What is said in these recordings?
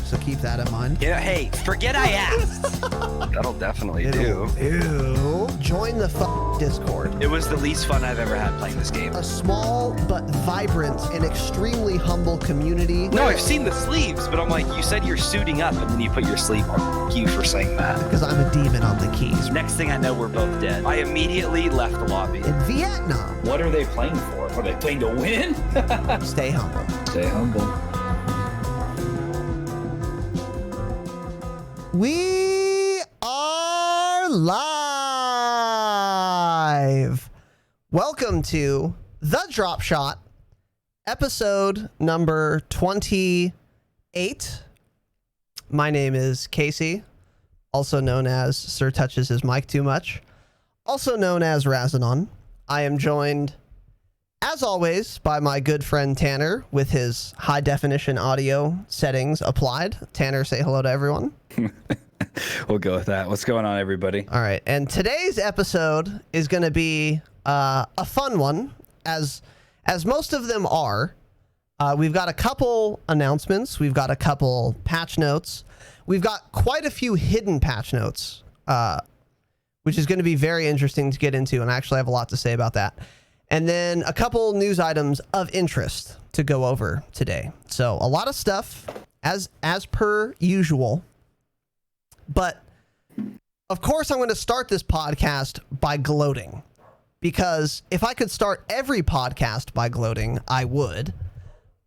so keep that in mind. Yeah, hey, forget I asked. That'll definitely do. Ew. Join the Discord. It was the least fun I've ever had playing this game. A small but vibrant and extremely humble community. No, I've seen the sleeves, but I'm like, you said you're suiting up, and then you put your sleeve on. Thank you for saying that. Because I'm a demon on the keys. Next thing I know, we're both dead. I immediately left the lobby. In Vietnam. What are they playing for? Are they playing to win? Stay humble. Stay humble. We are live. Welcome to the Dropshot, episode number 28. My name is Casey, also known as Sir Touches His Mic Too Much, also known as Razanon. I am joined, as always, by my good friend Tanner with his high definition audio settings applied. Tanner, say hello to everyone. We'll go with that. What's going on, everybody? All right. And today's episode is going to be a fun one, as most of them are. We've got a couple announcements. We've got a couple patch notes. We've got quite a few hidden patch notes, which is going to be very interesting to get into. And I actually have a lot to say about that. And then a couple news items of interest to go over today. So a lot of stuff as per usual. But of course, I'm going to start this podcast by gloating, because if I could start every podcast by gloating, I would.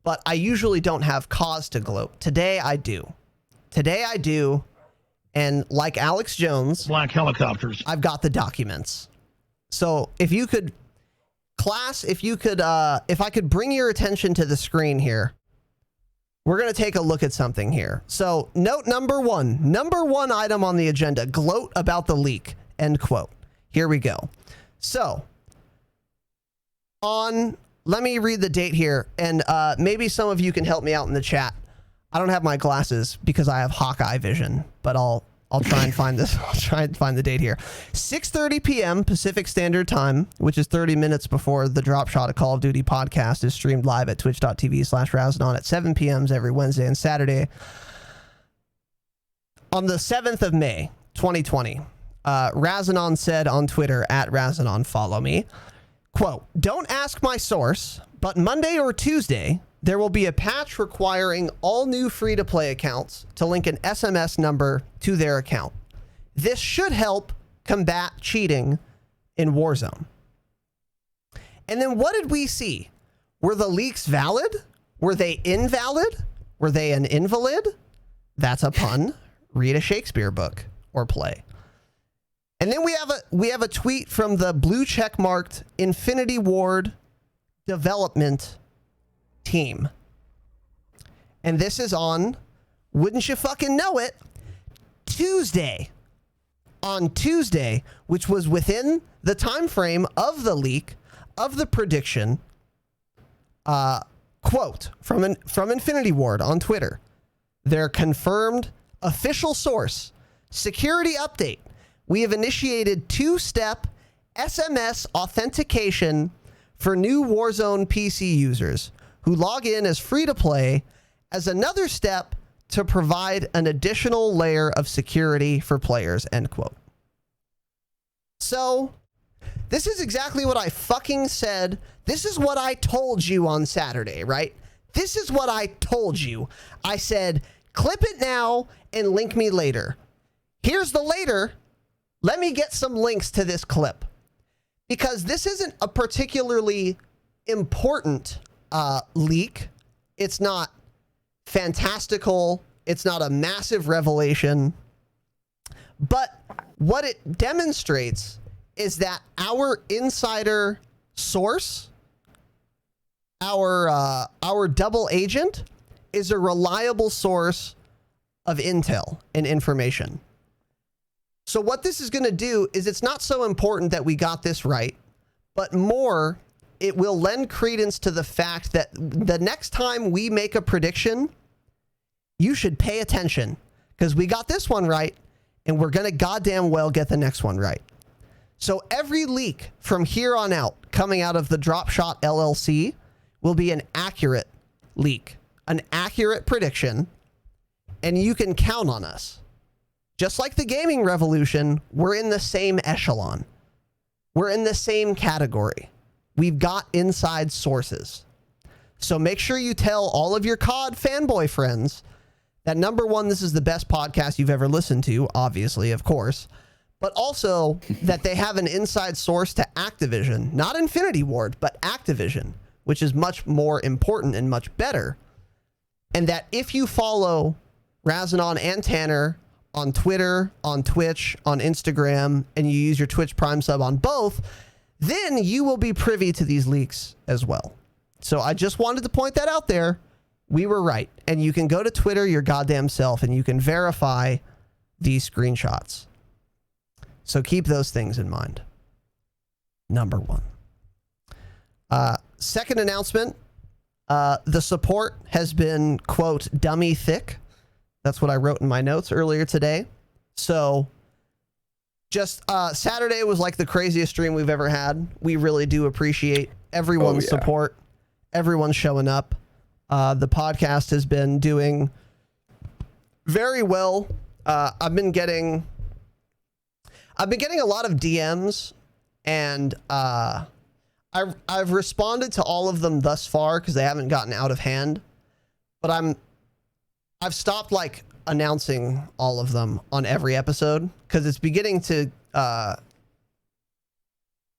But I usually don't have cause to gloat. Today I do. And like Alex Jones, Black helicopters. I've got the documents. So if you could, class, if I could bring your attention to the screen here, we're going to take a look at something here. So note number one item on the agenda, gloat about the leak, end quote. Here we go. So let me read the date here, and maybe some of you can help me out in the chat. I don't have my glasses because I have Hawkeye vision, but I'll try and find this. I'll try and find the date here. 6:30 p.m. Pacific Standard Time, which is 30 minutes before the Dropshot, a Call of Duty podcast, is streamed live at twitch.tv/Razanon at 7 p.m. every Wednesday and Saturday. On the 7th of May, 2020, Razanon said on Twitter, @Razanon, follow me, quote, "Don't ask my source, but Monday or Tuesday, there will be a patch requiring all new free-to-play accounts to link an SMS number to their account. This should help combat cheating in Warzone." And then what did we see? Were the leaks valid? Were they invalid? Were they an invalid? That's a pun. Read a Shakespeare book or play. And then we have a tweet from the blue check-marked Infinity Ward development team. And this is on, wouldn't you fucking know it, Tuesday. On Tuesday, which was within the time frame of the leak, of the prediction, quote from Infinity Ward on Twitter, their confirmed official source, security update. We have initiated 2-step SMS authentication for new Warzone PC users who log in as free-to-play as another step to provide an additional layer of security for players, end quote. So, this is exactly what I fucking said. This is what I told you on Saturday, right? This is what I told you. I said, clip it now and link me later. Here's the later. Let me get some links to this clip, because this isn't a particularly important leak. It's not fantastical. It's not a massive revelation. But what it demonstrates is that our insider source, our double agent, is a reliable source of intel and information. So what this is going to do is, it's not so important that we got this right, but more, it will lend credence to the fact that the next time we make a prediction, you should pay attention, because we got this one right, and we're going to goddamn well get the next one right. So every leak from here on out coming out of the Dropshot LLC will be an accurate leak, an accurate prediction, And you can count on us. Just like the gaming revolution, we're in the same echelon. We're in the same category. We've got inside sources. So make sure you tell all of your COD fanboy friends that, number one, this is the best podcast you've ever listened to, obviously, of course, but also that they have an inside source to Activision, not Infinity Ward, but Activision, which is much more important and much better. And that if you follow Razanon and Tanner on Twitter, on Twitch, on Instagram, and you use your Twitch Prime sub on both, then you will be privy to these leaks as well. So I just wanted to point that out there. We were right. And you can go to Twitter your goddamn self and you can verify these screenshots. So keep those things in mind. Number one. Second announcement. The support has been, quote, dummy thick. That's what I wrote in my notes earlier today. So just Saturday was like the craziest stream we've ever had. We really do appreciate everyone's support. Everyone's showing up. The podcast has been doing very well. I've been getting a lot of DMs, and I've responded to all of them thus far because they haven't gotten out of hand. But I've stopped like announcing all of them on every episode because it's beginning to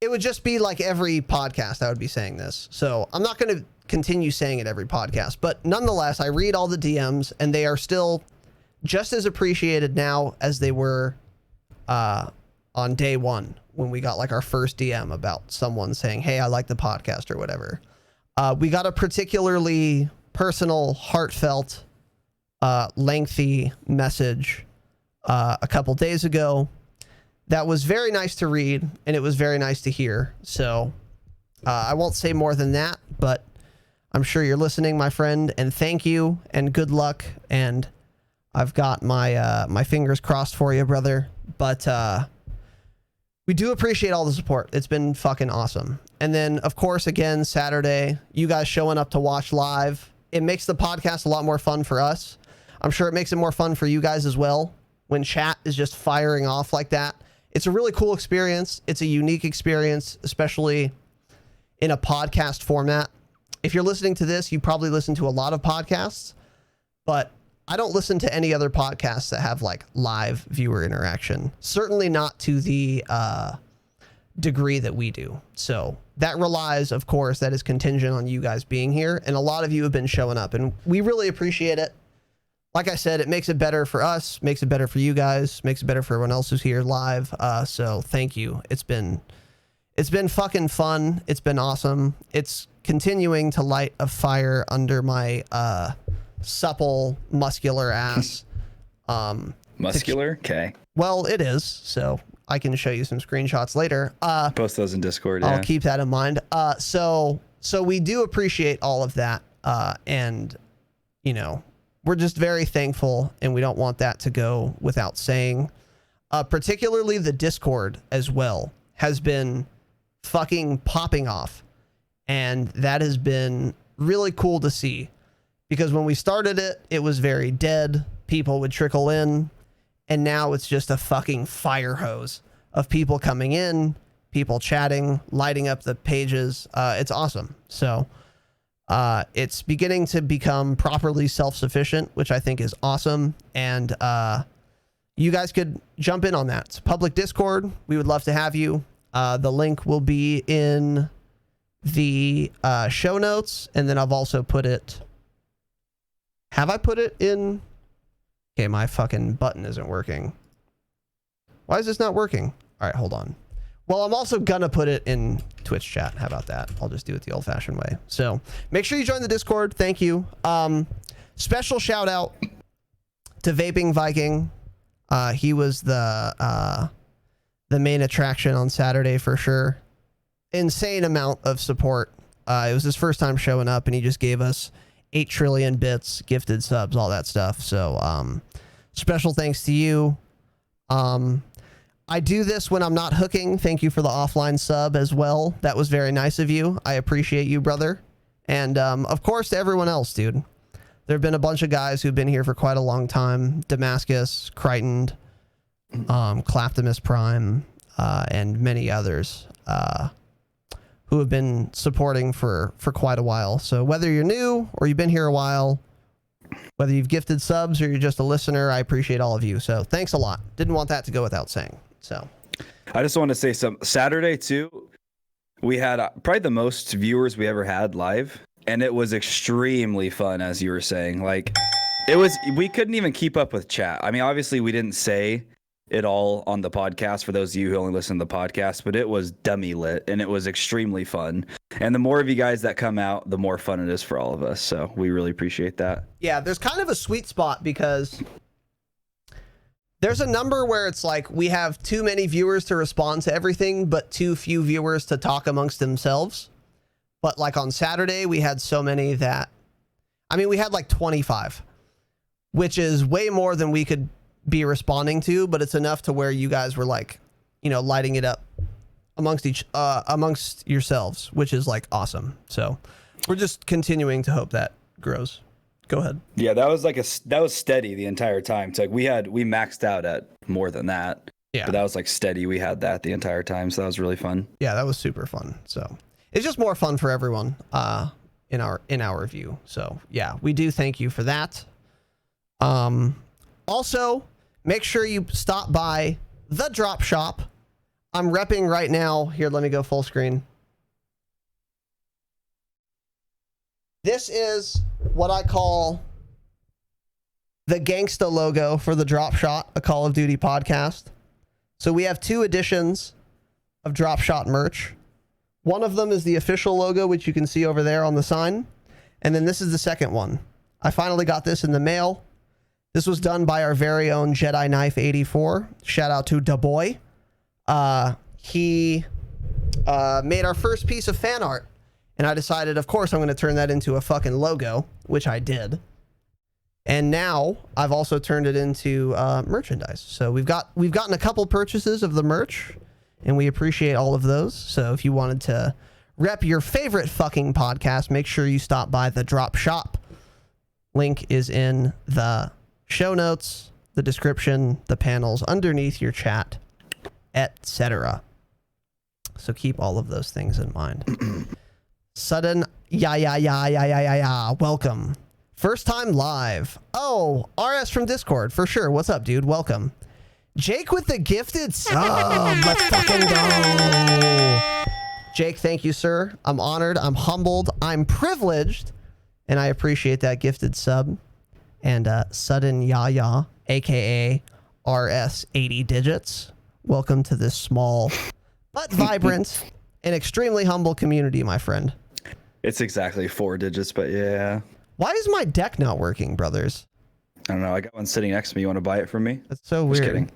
it would just be like every podcast I would be saying this. So I'm not going to continue saying it every podcast, but nonetheless, I read all the DMs and they are still just as appreciated now as they were on day one when we got like our first DM about someone saying, hey, I like the podcast or whatever. We got a particularly personal, heartfelt, lengthy message a couple days ago that was very nice to read and it was very nice to hear. So I won't say more than that, but I'm sure you're listening, my friend, and thank you and good luck. And I've got my fingers crossed for you, brother. But we do appreciate all the support. It's been fucking awesome. And then, of course, again, Saturday, you guys showing up to watch live. It makes the podcast a lot more fun for us. I'm sure it makes it more fun for you guys as well when chat is just firing off like that. It's a really cool experience. It's a unique experience, especially in a podcast format. If you're listening to this, you probably listen to a lot of podcasts, but I don't listen to any other podcasts that have like live viewer interaction. Certainly not to the degree that we do. So that relies, of course, that is contingent on you guys being here. And a lot of you have been showing up and we really appreciate it. Like I said, it makes it better for us, makes it better for you guys, makes it better for everyone else who's here live. So thank you. It's been fucking fun. It's been awesome. It's continuing to light a fire under my supple, muscular ass. Muscular? Okay. Well, it is. So I can show you some screenshots later. Post those in Discord. I'll Yeah. keep that in mind. So we do appreciate all of that. And, you know, we're just very thankful and we don't want that to go without saying. Particularly the Discord as well has been fucking popping off. And that has been really cool to see. Because when we started it, it was very dead. People would trickle in. And now it's just a fucking fire hose of people coming in, people chatting, lighting up the pages. It's awesome. So it's beginning to become properly self-sufficient, which I think is awesome. And you guys could jump in on that. It's a public Discord. We would love to have you. The link will be in the show notes. And then I've also put it... Have I put it in? Okay, my fucking button isn't working. Why is this not working? All right, hold on. Well, I'm also gonna put it in Twitch chat. How about that? I'll just do it the old-fashioned way. So make sure you join the Discord. Thank you. Special shout out to Vaping Viking. He was the main attraction on Saturday for sure. Insane amount of support. It was his first time showing up, and he just gave us 8 trillion bits, gifted subs, all that stuff. So special thanks to you. I do this when I'm not hooking. Thank you for the offline sub as well. That was very nice of you. I appreciate you, brother. And of course to everyone else, dude. There have been a bunch of guys who've been here for quite a long time. Damascus, Crichton, Claptimus Prime, and many others who have been supporting for quite a while. So whether you're new or you've been here a while, whether you've gifted subs or you're just a listener, I appreciate all of you. So thanks a lot. Didn't want that to go without saying. So I just want to say some Saturday too. We had probably the most viewers we ever had live, and it was extremely fun, as you were saying. Like, we couldn't even keep up with chat. I mean, obviously we didn't say it all on the podcast for those of you who only listen to the podcast, but it was dummy lit and it was extremely fun. And the more of you guys that come out, the more fun it is for all of us. So we really appreciate that. Yeah, there's kind of a sweet spot because there's a number where it's like we have too many viewers to respond to everything, but too few viewers to talk amongst themselves. But like on Saturday, we had so many that, I mean, we had like 25, which is way more than we could be responding to, but it's enough to where you guys were like, you know, lighting it up amongst yourselves, which is like awesome. So we're just continuing to hope that grows. Go ahead. Yeah, that was steady the entire time. It's like we maxed out at more than that. Yeah. But that was like steady. We had that the entire time. So that was really fun. Yeah, that was super fun. So it's just more fun for everyone in our view. So yeah, we do thank you for that. Also, make sure you stop by the Drop Shop. I'm repping right now. Here, let me go full screen. This is what I call the gangsta logo for the Dropshot, a Call of Duty podcast. So we have 2 editions of Dropshot merch. One of them is the official logo, which you can see over there on the sign. And then this is the second one. I finally got this in the mail. This was done by our very own Jedi Knife 84. Shout out to Da Boy. He made our first piece of fan art. And I decided, of course, I'm going to turn that into a fucking logo, which I did. And now I've also turned it into merchandise. So we've gotten a couple purchases of the merch, and we appreciate all of those. So if you wanted to rep your favorite fucking podcast, make sure you stop by the Drop Shop. Link is in the show notes, the description, the panels underneath your chat, etc. So keep all of those things in mind. Sudden welcome. First time live. Oh, RS from Discord for sure. What's up, dude? Welcome. Jake with the gifted sub. Let's fucking go. Jake, thank you, sir. I'm honored. I'm humbled. I'm privileged. And I appreciate that gifted sub. And Sudden Yaya, aka RS 80 digits. Welcome to this small but vibrant and extremely humble community, my friend. It's exactly 4 digits, but yeah. Why is my deck not working, brothers? I don't know. I got one sitting next to me. You want to buy it from me? That's so Just weird. kidding.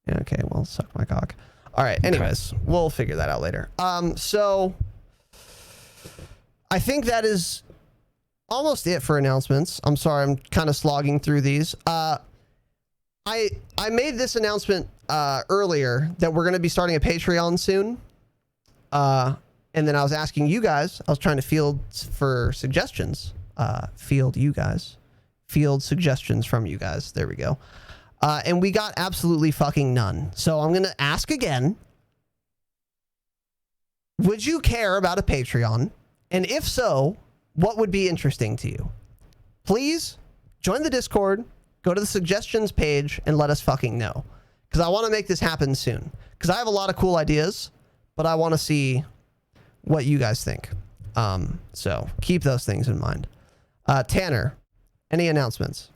Yeah, okay, well, suck my cock. All right, anyways, we'll figure that out later. So I think that is almost it for announcements. I'm sorry, I'm kind of slogging through these. I made this announcement earlier that we're going to be starting a Patreon soon. And then I was asking you guys, I was trying to field for suggestions. Field suggestions from you guys. There we go. And we got absolutely fucking none. So I'm going to ask again. Would you care about a Patreon? And if so, what would be interesting to you? Please join the Discord, go to the suggestions page, and let us fucking know. Because I want to make this happen soon. Because I have a lot of cool ideas, but I want to see what you guys think. So keep those things in mind. Tanner, any announcements?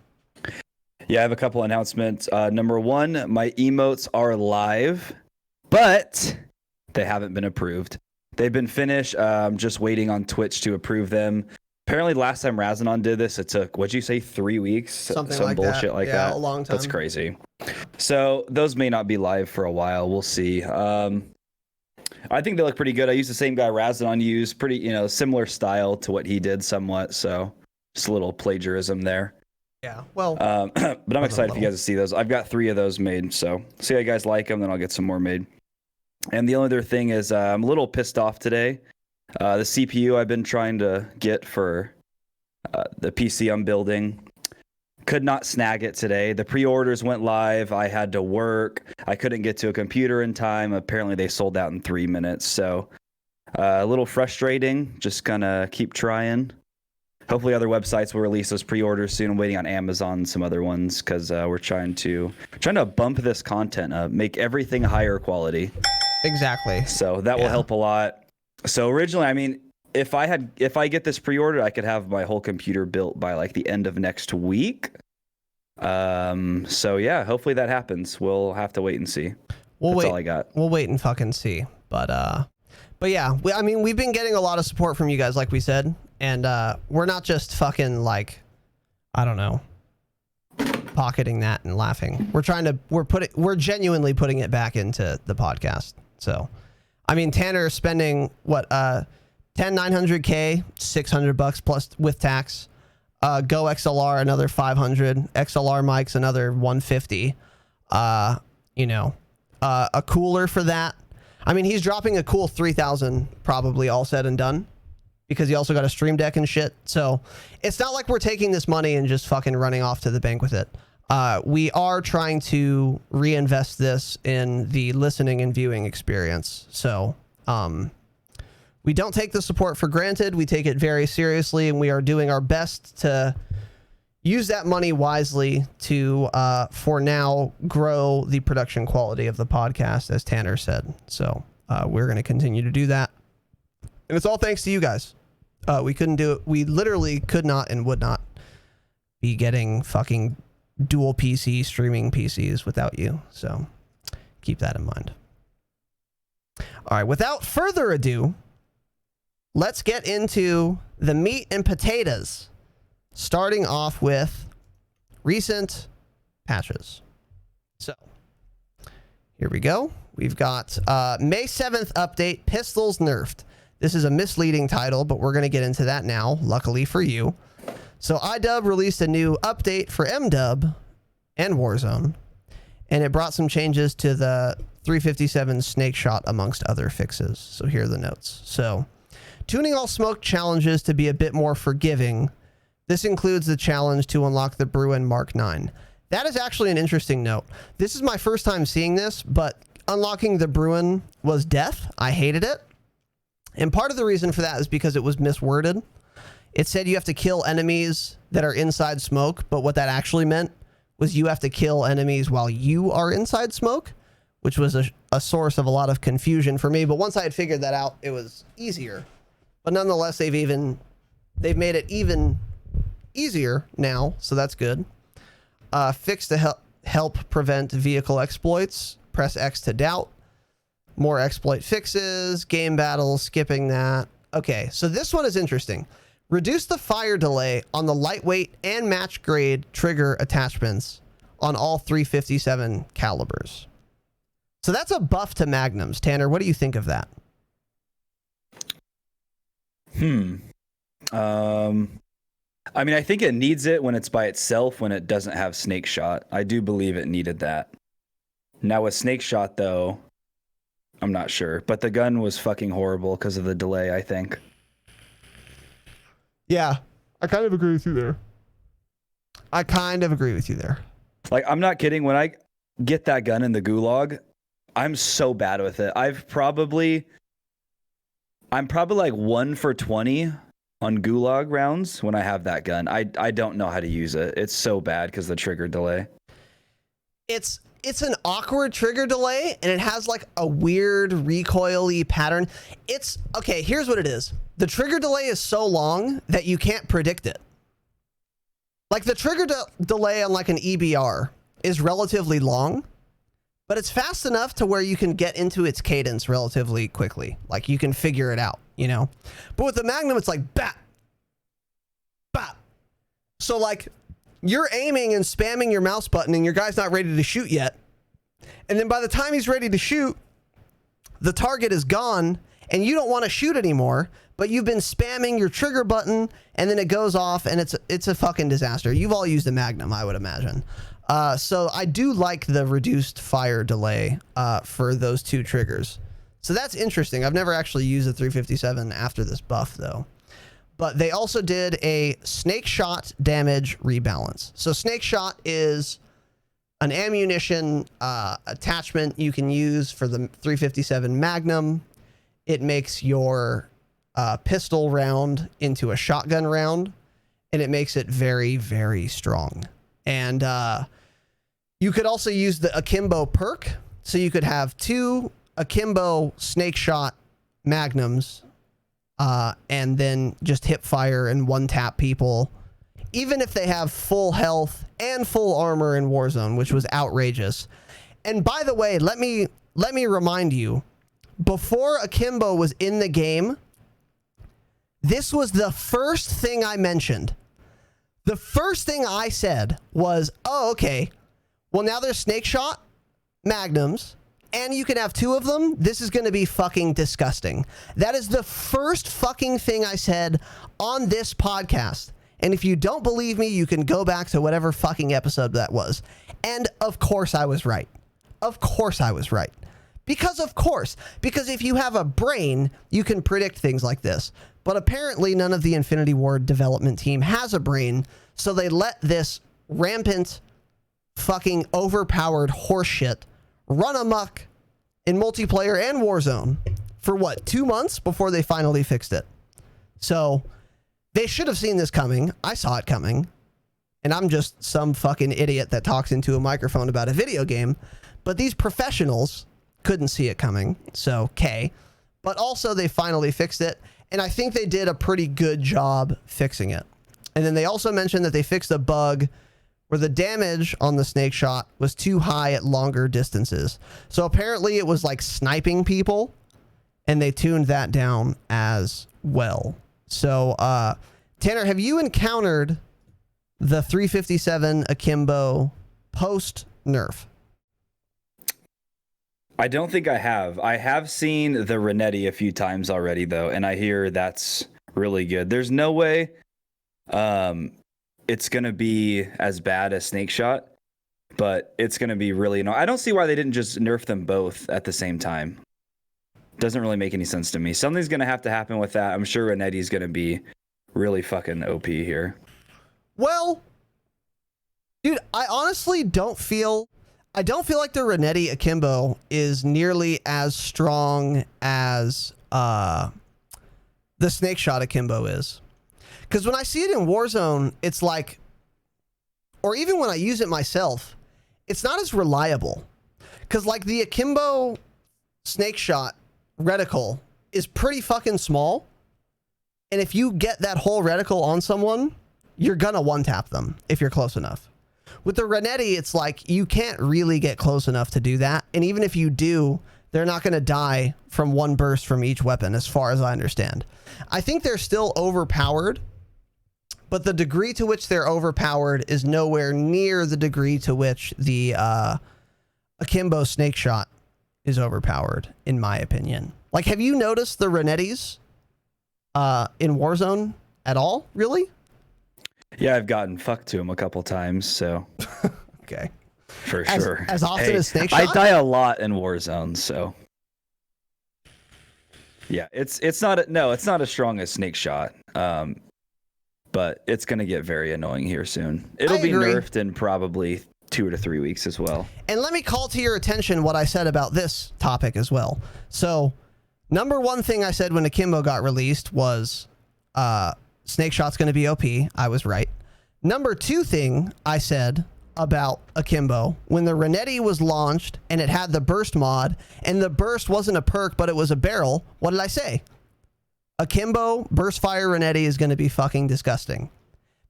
Yeah, I have a couple announcements. Number 1, my emotes are live, but they haven't been approved. They've been finished. I'm just waiting on Twitch to approve them. Apparently, last time Razanon did this, it took, what'd you say, 3 weeks? Something Some like bullshit that. like Yeah, that. a long time. That's crazy. So those may not be live for a while. We'll see. I think they look pretty good. I used the same guy Razanon used. Pretty, similar style to what he did somewhat. So just a little plagiarism there. Yeah, well. But I'm excited for you guys to see those. I've got 3 of those made. So see how you guys like them, then I'll get some more made. And the only other thing is I'm a little pissed off today. The CPU I've been trying to get for the PC I'm building. Could not snag it today. The pre-orders went live. I had to work. I couldn't get to a computer in time. Apparently they sold out in 3 minutes. So a little frustrating. Just gonna keep trying. Hopefully other websites will release those pre-orders soon. I'm waiting on Amazon and some other ones because we're trying to bump this content up, make everything higher quality. Exactly. So that will help a lot. So originally, I mean, if I get this pre-order, I could have my whole computer built by like the end of next week. So yeah, hopefully that happens. We'll have to wait and see. That's all I got. We'll wait and fucking see. But yeah, I mean, we've been getting a lot of support from you guys, like we said, and we're not just fucking like, I don't know, pocketing that and laughing. We're genuinely putting it back into the podcast. So, I mean, Tanner spending what 900K, $600 plus with tax. Go XLR another 500. XLR mics another 150. You know, a cooler for that. I mean, he's dropping a cool 3,000 probably all said and done because he also got a stream deck and shit. So it's not like we're taking this money and just fucking running off to the bank with it. We are trying to reinvest this in the listening and viewing experience. So, we don't take the support for granted. We take it very seriously, and we are doing our best to use that money wisely to, for now, grow the production quality of the podcast, as Tanner said. So we're going to continue to do that. And it's all thanks to you guys. We couldn't do it. We literally could not and would not be getting fucking dual PC streaming PCs without you. So keep that in mind. All right. Without further ado, let's get into the meat and potatoes, starting off with recent patches. So here we go. We've got May 7th update, pistols nerfed. This is a misleading title, but we're going to get into that now, luckily for you. So iDub released a new update for MDub and Warzone, and it brought some changes to the 357 snake shot amongst other fixes. So here are the notes. So tuning all smoke challenges to be a bit more forgiving. This includes the challenge to unlock the Bruin Mark 9. That is actually an interesting note. This is my first time seeing this, but unlocking the Bruin was death. I hated it. And part of the reason for that is because it was misworded. It said you have to kill enemies that are inside smoke, but what that actually meant was you have to kill enemies while you are inside smoke, which was a source of a lot of confusion for me. But once I had figured that out, it was easier. But nonetheless, they've made it even easier now, so that's good. Fix to help prevent vehicle exploits. Press X to doubt. More exploit fixes, game battles, skipping that. Okay, so this one is interesting. Reduce the fire delay on the lightweight and match grade trigger attachments on all 357 calibers. So that's a buff to magnums. Tanner, what do you think of that? I mean, I think it needs it when it's by itself, when it doesn't have snake shot. I do believe it needed that. Now with snake shot, though, I'm not sure. But the gun was fucking horrible because of the delay, I think. Yeah, I kind of agree with you there. Like, I'm not kidding. When I get that gun in the gulag, I'm so bad with it. I'm probably like 1 for 20 on gulag rounds when I have that gun. I don't know how to use it. It's so bad because of the trigger delay. It's an awkward trigger delay, and it has like a weird recoil-y pattern. Okay, here's what it is. The trigger delay is so long that you can't predict it. Like the trigger delay on like an EBR is relatively long, but it's fast enough to where you can get into its cadence relatively quickly. Like you can figure it out, you know? But with the Magnum, it's like bap, bap. So like you're aiming and spamming your mouse button and your guy's not ready to shoot yet. And then by the time he's ready to shoot, the target is gone and you don't want to shoot anymore, but you've been spamming your trigger button and then it goes off and it's a fucking disaster. You've all used a Magnum, I would imagine. So I do like the reduced fire delay for those two triggers. So that's interesting. I've never actually used a 357 after this buff though. But they also did a snake shot damage rebalance. So snake shot is an ammunition attachment you can use for the 357 Magnum. It makes your pistol round into a shotgun round, and it makes it very, very strong. And you could also use the Akimbo perk. So you could have 2 Akimbo snake shot Magnums, and then just hip fire and one tap people, even if they have full health and full armor in Warzone, which was outrageous. And by the way, let me remind you, before Akimbo was in the game, this was the first thing I mentioned. The first thing I said was, oh, okay, well, now there's snake shot Magnums, and you can have 2 of them. This is going to be fucking disgusting. That is the first fucking thing I said on this podcast. And if you don't believe me, you can go back to whatever fucking episode that was. And of course I was right. Of course I was right. Because if you have a brain, you can predict things like this. But apparently none of the Infinity Ward development team has a brain, so they let this rampant, fucking overpowered horseshit run amok in multiplayer and Warzone for what, 2 months before they finally fixed it. So they should have seen this coming. I saw it coming. And I'm just some fucking idiot that talks into a microphone about a video game. But these professionals couldn't see it coming. So, okay. But also they finally fixed it. And I think they did a pretty good job fixing it. And then they also mentioned that they fixed a bug where the damage on the snake shot was too high at longer distances. So apparently it was like sniping people, and they tuned that down as well. So, Tanner, have you encountered the 357 Akimbo post nerf? I don't think I have. I have seen the Renetti a few times already, though, and I hear that's really good. There's no way it's going to be as bad as Snake Shot, but it's going to be really annoying. I don't see why they didn't just nerf them both at the same time. Doesn't really make any sense to me. Something's going to have to happen with that. I'm sure Renetti's going to be really fucking OP here. Well, dude, I honestly don't feel like the Renetti Akimbo is nearly as strong as the Snake Shot Akimbo is. Because when I see it in Warzone, it's like, or even when I use it myself, it's not as reliable. Because like the Akimbo Snake Shot reticle is pretty fucking small. And if you get that whole reticle on someone, you're gonna one-tap them if you're close enough. With the Renetti, it's like you can't really get close enough to do that. And even if you do, they're not going to die from one burst from each weapon, as far as I understand. I think they're still overpowered, but the degree to which they're overpowered is nowhere near the degree to which the Akimbo Snake Shot is overpowered, in my opinion. Like, have you noticed the Renettis in Warzone at all, really? Yeah, I've gotten fucked to him a couple times, so. Okay. For sure. As often as Snake Shot? I die a lot in Warzone, so. Yeah, it's not as strong as Snake Shot, but it's gonna get very annoying here soon. It'll be nerfed in probably 2 to 3 weeks as well. And let me call to your attention what I said about this topic as well. So, number one thing I said when Akimbo got released was Snake Shot's going to be OP. I was right. Number two thing I said about Akimbo, when the Renetti was launched and it had the burst mod, and the burst wasn't a perk, but it was a barrel, what did I say? Akimbo burst fire Renetti is going to be fucking disgusting.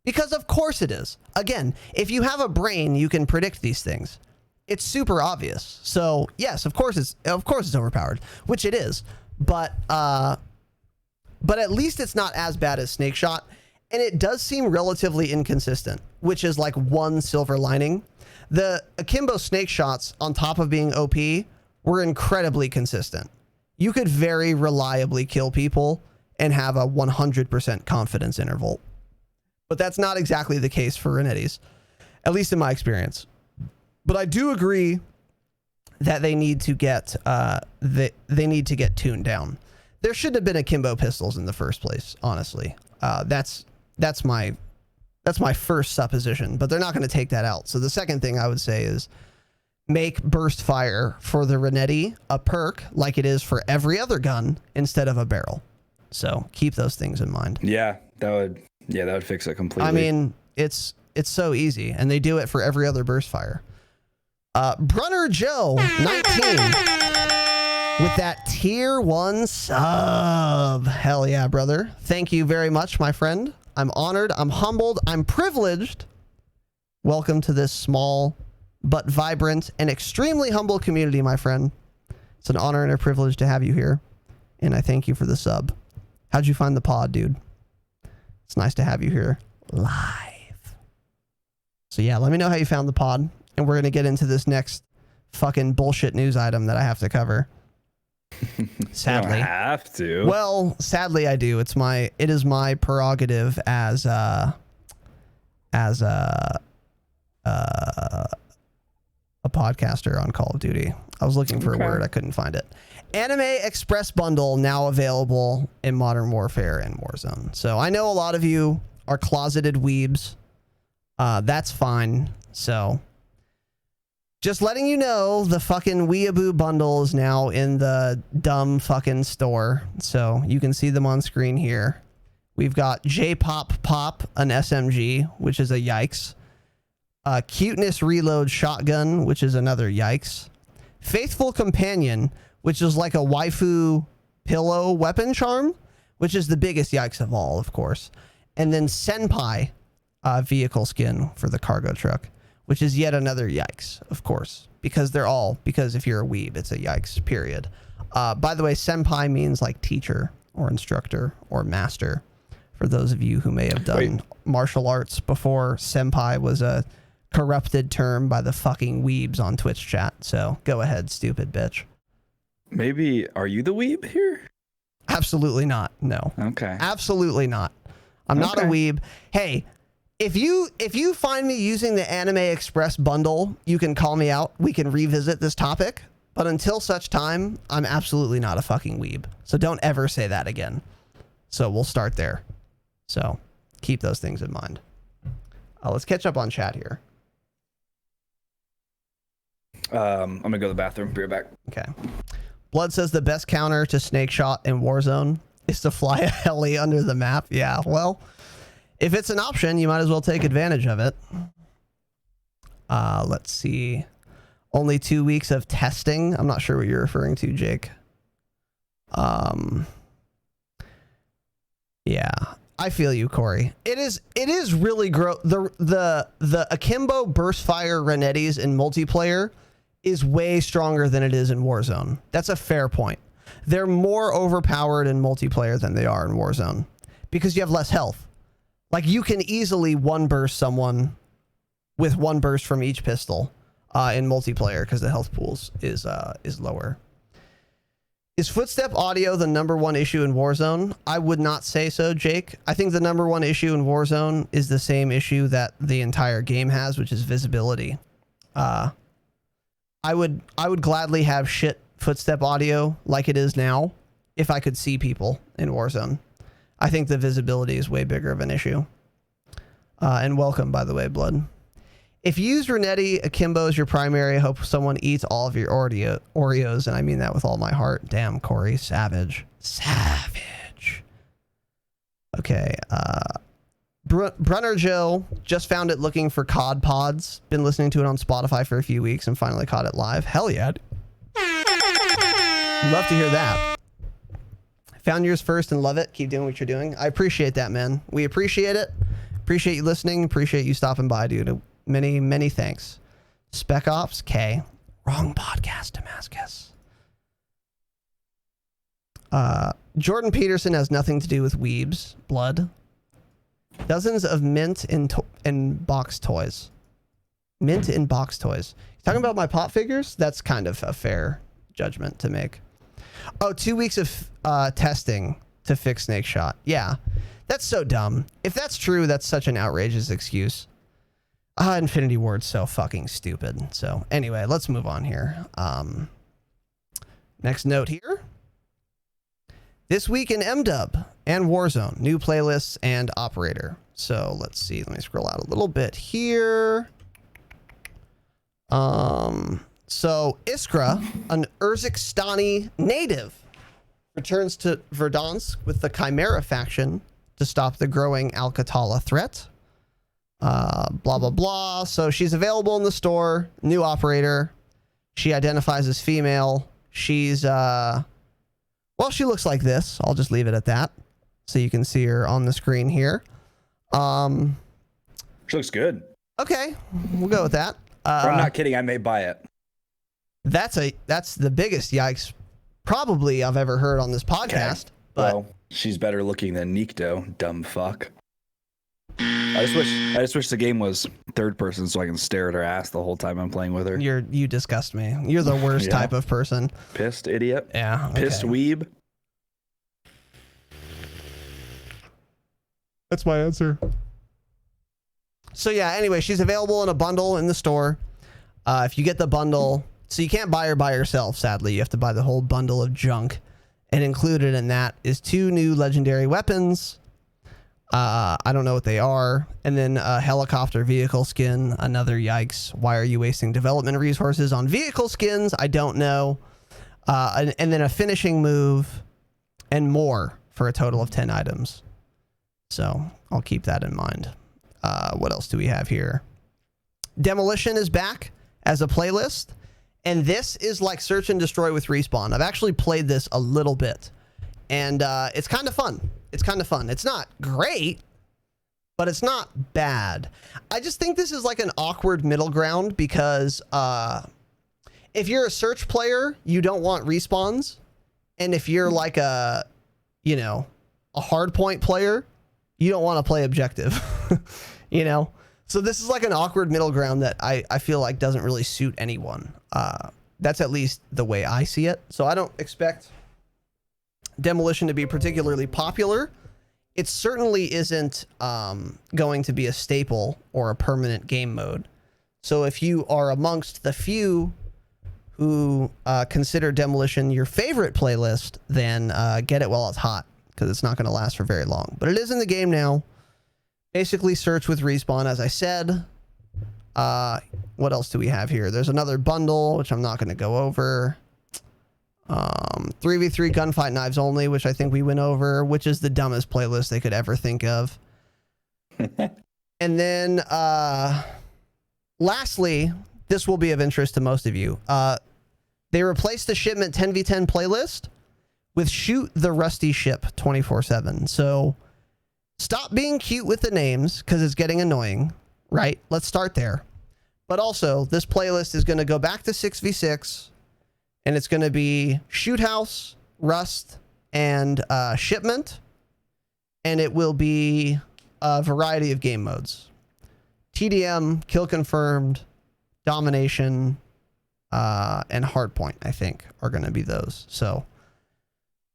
Because of course it is. Again, if you have a brain, you can predict these things. It's super obvious. So yes, of course it's overpowered, which it is. But at least it's not as bad as Snake Shot, and it does seem relatively inconsistent, which is like one silver lining. The Akimbo Snake Shots, on top of being OP, were incredibly consistent. You could very reliably kill people and have a 100% confidence interval. But that's not exactly the case for Renettis, at least in my experience. But I do agree that they need to get they need to get tuned down. There shouldn't have been Akimbo pistols in the first place, honestly. That's my first supposition, but they're not going to take that out. So the second thing I would say is make burst fire for the Renetti a perk like it is for every other gun instead of a barrel. So keep those things in mind. Yeah, that would fix it completely. I mean, it's so easy, and they do it for every other burst fire. Brunner Joe 19 with that tier 1 sub. Hell yeah, brother. Thank you very much, my friend. I'm honored. I'm humbled. I'm privileged. Welcome to this small but vibrant and extremely humble community, my friend. It's an honor and a privilege to have you here, and I thank you for the sub. How'd you find the pod, dude? It's nice to have you here live. So yeah, let me know how you found the pod, and we're going to get into this next fucking bullshit news item that I have to cover. Sadly. You don't have to. Well, sadly I do. It is my prerogative as a podcaster on Call of Duty. I was looking for a word, I couldn't find it. Anime Express Bundle now available in Modern Warfare and Warzone. So I know a lot of you are closeted weebs. That's fine. So just letting you know, the fucking Weeaboo bundle is now in the dumb fucking store. So you can see them on screen here. We've got J-Pop Pop, an SMG, which is a yikes. Cuteness Reload Shotgun, which is another yikes. Faithful Companion, which is like a waifu pillow weapon charm, which is the biggest yikes of all, of course. And then Senpai vehicle skin for the cargo truck, which is yet another yikes, of course, because if you're a weeb, it's a yikes, period. By the way, Senpai means like teacher or instructor or master. For those of you who may have done martial arts before, Senpai was a corrupted term by the fucking weebs on Twitch chat. So go ahead, stupid bitch. Maybe, are you the weeb here? Absolutely not. No. Okay. Absolutely not. I'm not a weeb. Hey, if you find me using the Anime Express bundle, you can call me out. We can revisit this topic. But until such time, I'm absolutely not a fucking weeb. So don't ever say that again. So we'll start there. So keep those things in mind. Let's catch up on chat here. I'm gonna go to the bathroom. Be right back. Okay. Blood says the best counter to snake shot in Warzone is to fly a heli under the map. Yeah, well, if it's an option, you might as well take advantage of it. Let's see. Only 2 weeks of testing. I'm not sure what you're referring to, Jake. Yeah, I feel you, Corey. It is really gross. The Akimbo burst fire Renettis in multiplayer is way stronger than it is in Warzone. That's a fair point. They're more overpowered in multiplayer than they are in Warzone because you have less health. Like, you can easily one burst someone with one burst from each pistol in multiplayer because the health pools is lower. Is footstep audio the #1 issue in Warzone? I would not say so, Jake. I think the #1 issue in Warzone is the same issue that the entire game has, which is visibility. I would gladly have shit footstep audio like it is now if I could see people in Warzone. I think the visibility is way bigger of an issue. And welcome, by the way, Blood. If you use Renetti Akimbo as your primary, I hope someone eats all of your Oreos, and I mean that with all my heart. Damn, Corey, savage. Savage. Okay, Brunner Joe just found it looking for COD pods. Been listening to it on Spotify for a few weeks and finally caught it live. Hell yeah. Love to hear that. Found yours first and love it. Keep doing what you're doing. I appreciate that, man. We appreciate it. Appreciate you listening. Appreciate you stopping by, dude. Many, many thanks. Spec Ops K. Wrong podcast, Damascus. Jordan Peterson has nothing to do with weebs. Blood. Dozens of mint in box toys. Mint in box toys. Talking about my pop figures? That's kind of a fair judgment to make. Oh, 2 weeks of testing to fix snake shot. Yeah, that's so dumb. If that's true, that's such an outrageous excuse. Infinity Ward's so fucking stupid. So anyway, let's move on here. Next note here. This week in MDub and Warzone, new playlists and operator. So let's see. Let me scroll out a little bit here. So Iskra, an Urzikshtani native, returns to Verdansk with the Chimera faction to stop the growing Alcatala threat. Blah, blah, blah. So she's available in the store. New operator. She identifies as female. She's, well, she looks like this. I'll just leave it at that. So you can see her on the screen here. She looks good. Okay. We'll go with that. I'm not kidding. I may buy it. That's the biggest yikes probably I've ever heard on this podcast. Okay. But well, she's better looking than Nikto, dumb fuck. I just wish the game was third person so I can stare at her ass the whole time I'm playing with her. you disgust me. You're the worst type of person. Pissed idiot. Yeah. Okay. Pissed weeb. That's my answer. So yeah, anyway, she's available in a bundle in the store. If you get the bundle, so you can't buy her by yourself, sadly. You have to buy the whole bundle of junk. And included in that is 2 new legendary weapons. I don't know what they are. And then a helicopter vehicle skin. Another yikes. Why are you wasting development resources on vehicle skins? I don't know. And then a finishing move and more for a total of 10 items. So I'll keep that in mind. What else do we have here? Demolition is back as a playlist. And this is like Search and Destroy with Respawn. I've actually played this a little bit. And it's kind of fun. It's kind of fun. It's not great, but it's not bad. I just think this is like an awkward middle ground because if you're a Search player, you don't want respawns. And if you're like a hardpoint player, you don't want to play objective, So this is like an awkward middle ground that I feel like doesn't really suit anyone. That's at least the way I see it. So I don't expect Demolition to be particularly popular. It certainly isn't going to be a staple or a permanent game mode. So if you are amongst the few who consider Demolition your favorite playlist, then get it while it's hot, because it's not going to last for very long. But it is in the game now. Basically, Search with Respawn, as I said. What else do we have here? There's another bundle, which I'm not going to go over. 3v3 gunfight knives only, which I think we went over, which is the dumbest playlist they could ever think of. And then, lastly, this will be of interest to most of you. They replaced the shipment 10v10 playlist with Shoot the Rusty Ship 24/7. So stop being cute with the names because it's getting annoying, right? Let's start there. But also, this playlist is going to go back to 6v6, and it's going to be Shoot House, Rust, and Shipment, and it will be a variety of game modes. TDM, Kill Confirmed, Domination, and Hardpoint, I think, are going to be those. So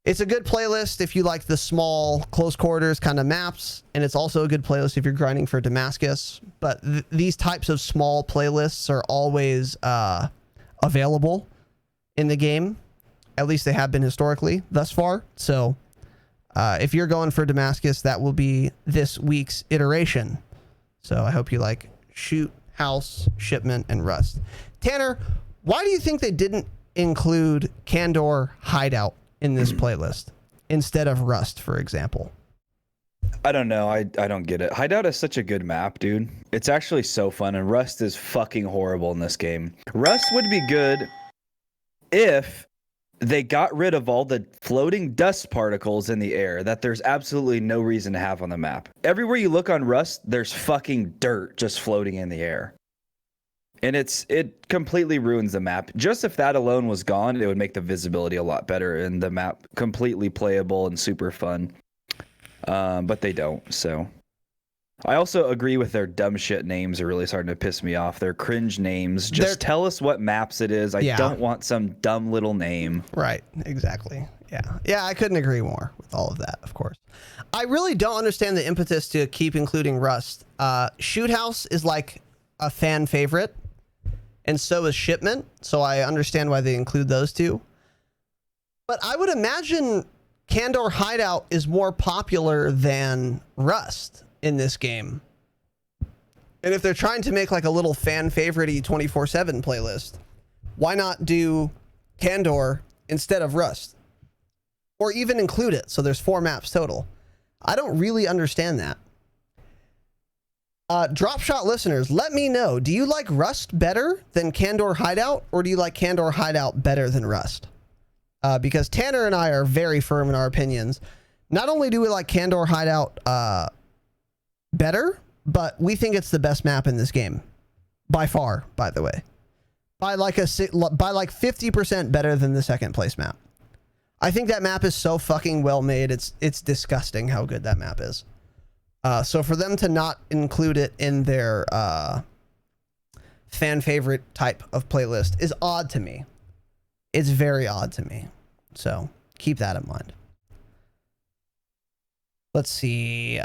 it's a good playlist if you like the small, close quarters kind of maps, and it's also a good playlist if you're grinding for Damascus. But these types of small playlists are always available in the game. At least they have been historically thus far. So if you're going for Damascus, that will be this week's iteration. So I hope you like Shoot, House, Shipment, and Rust. Tanner, why do you think they didn't include Candor Hideout in this playlist instead of Rust, for example? I don't know. I don't get it. Hideout is such a good map, dude. It's actually so fun, and Rust is fucking horrible in this game. Rust would be good if they got rid of all the floating dust particles in the air that there's absolutely no reason to have on the map. Everywhere you look on Rust, there's fucking dirt just floating in the air. And it completely ruins the map. Just if that alone was gone, it would make the visibility a lot better and the map completely playable and super fun. But they don't, so. I also agree with their dumb shit names are really starting to piss me off. They're cringe names. Just tell us what maps it is. I don't want some dumb little name. Right, exactly. Yeah, I couldn't agree more with all of that, of course. I really don't understand the impetus to keep including Rust. Shoot House is like a fan favorite, and so is Shipment, so I understand why they include those two. But I would imagine Candor Hideout is more popular than Rust in this game. And if they're trying to make like a little fan favorite-y 24/7 playlist, why not do Candor instead of Rust? Or even include it, so there's 4 maps total. I don't really understand that. Dropshot listeners, let me know. Do you like Rust better than Candor Hideout, or do you like Candor Hideout better than Rust? Because Tanner and I are very firm in our opinions. Not only do we like Candor Hideout better, but we think it's the best map in this game. By far, by the way. By like 50% better than the second place map. I think that map is so fucking well made. It's disgusting how good that map is. So for them to not include it in their fan favorite type of playlist is odd to me. It's very odd to me. So keep that in mind. Let's see.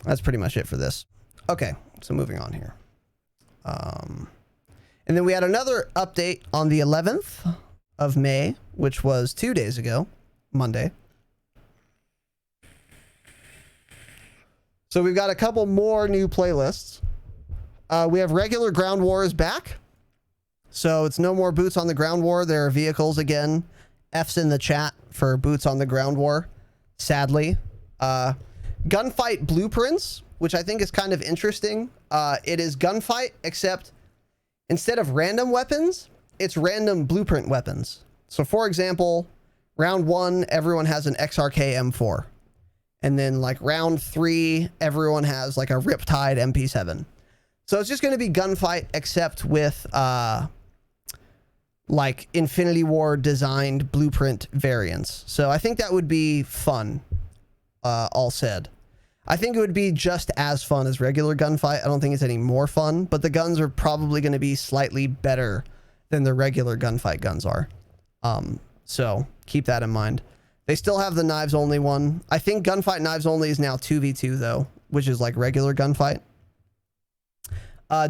That's pretty much it for this. Okay, so moving on here. And then we had another update on the 11th of May, which was 2 days ago, Monday. So we've got a couple more new playlists. We have regular Ground War is back. So it's no more Boots on the Ground War. There are vehicles again. F's in the chat for Boots on the Ground War, sadly. Gunfight Blueprints, which I think is kind of interesting. It is gunfight, except instead of random weapons, it's random blueprint weapons. So for example, round 1, everyone has an XRK M4. And then like round 3, everyone has like a Riptide MP7. So it's just going to be gunfight, except with like Infinity War designed blueprint variants. So I think that would be fun, all said. I think it would be just as fun as regular gunfight. I don't think it's any more fun, but the guns are probably going to be slightly better than the regular gunfight guns are. So keep that in mind. They still have the knives only one. I think gunfight knives only is now 2v2 though, which is like regular gunfight.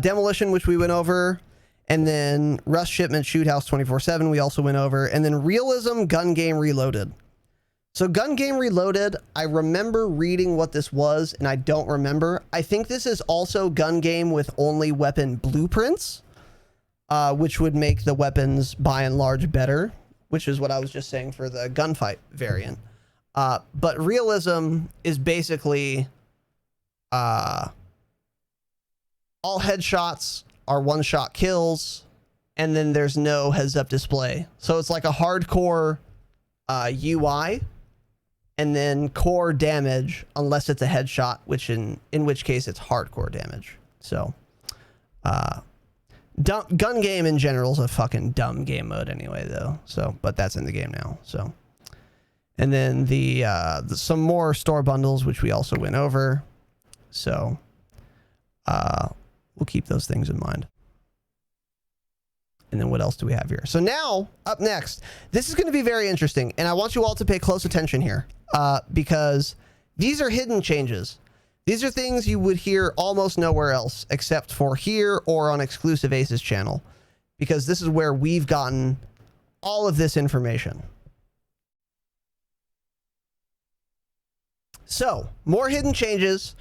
Demolition, which we went over, and then Rust Shipment Shoot House 24/7 we also went over, and then Realism Gun Game Reloaded. So Gun Game Reloaded, I remember reading what this was, and I don't remember. I think this is also gun game with only weapon blueprints, which would make the weapons by and large better, which is what I was just saying for the gunfight variant. But Realism is basically all headshots are one-shot kills, and then there's no heads-up display. So it's like a hardcore UI, and then core damage unless it's a headshot, which in which case it's hardcore damage. So gun game in general is a fucking dumb game mode anyway, though. So, but that's in the game now. So, and then the some more store bundles, which we also went over. So we'll keep those things in mind. And then what else do we have here? So now, up next, this is going to be very interesting, and I want you all to pay close attention here, because these are hidden changes. These are things you would hear almost nowhere else except for here or on XclusiveAce's channel, because this is where we've gotten all of this information. So, more hidden changes,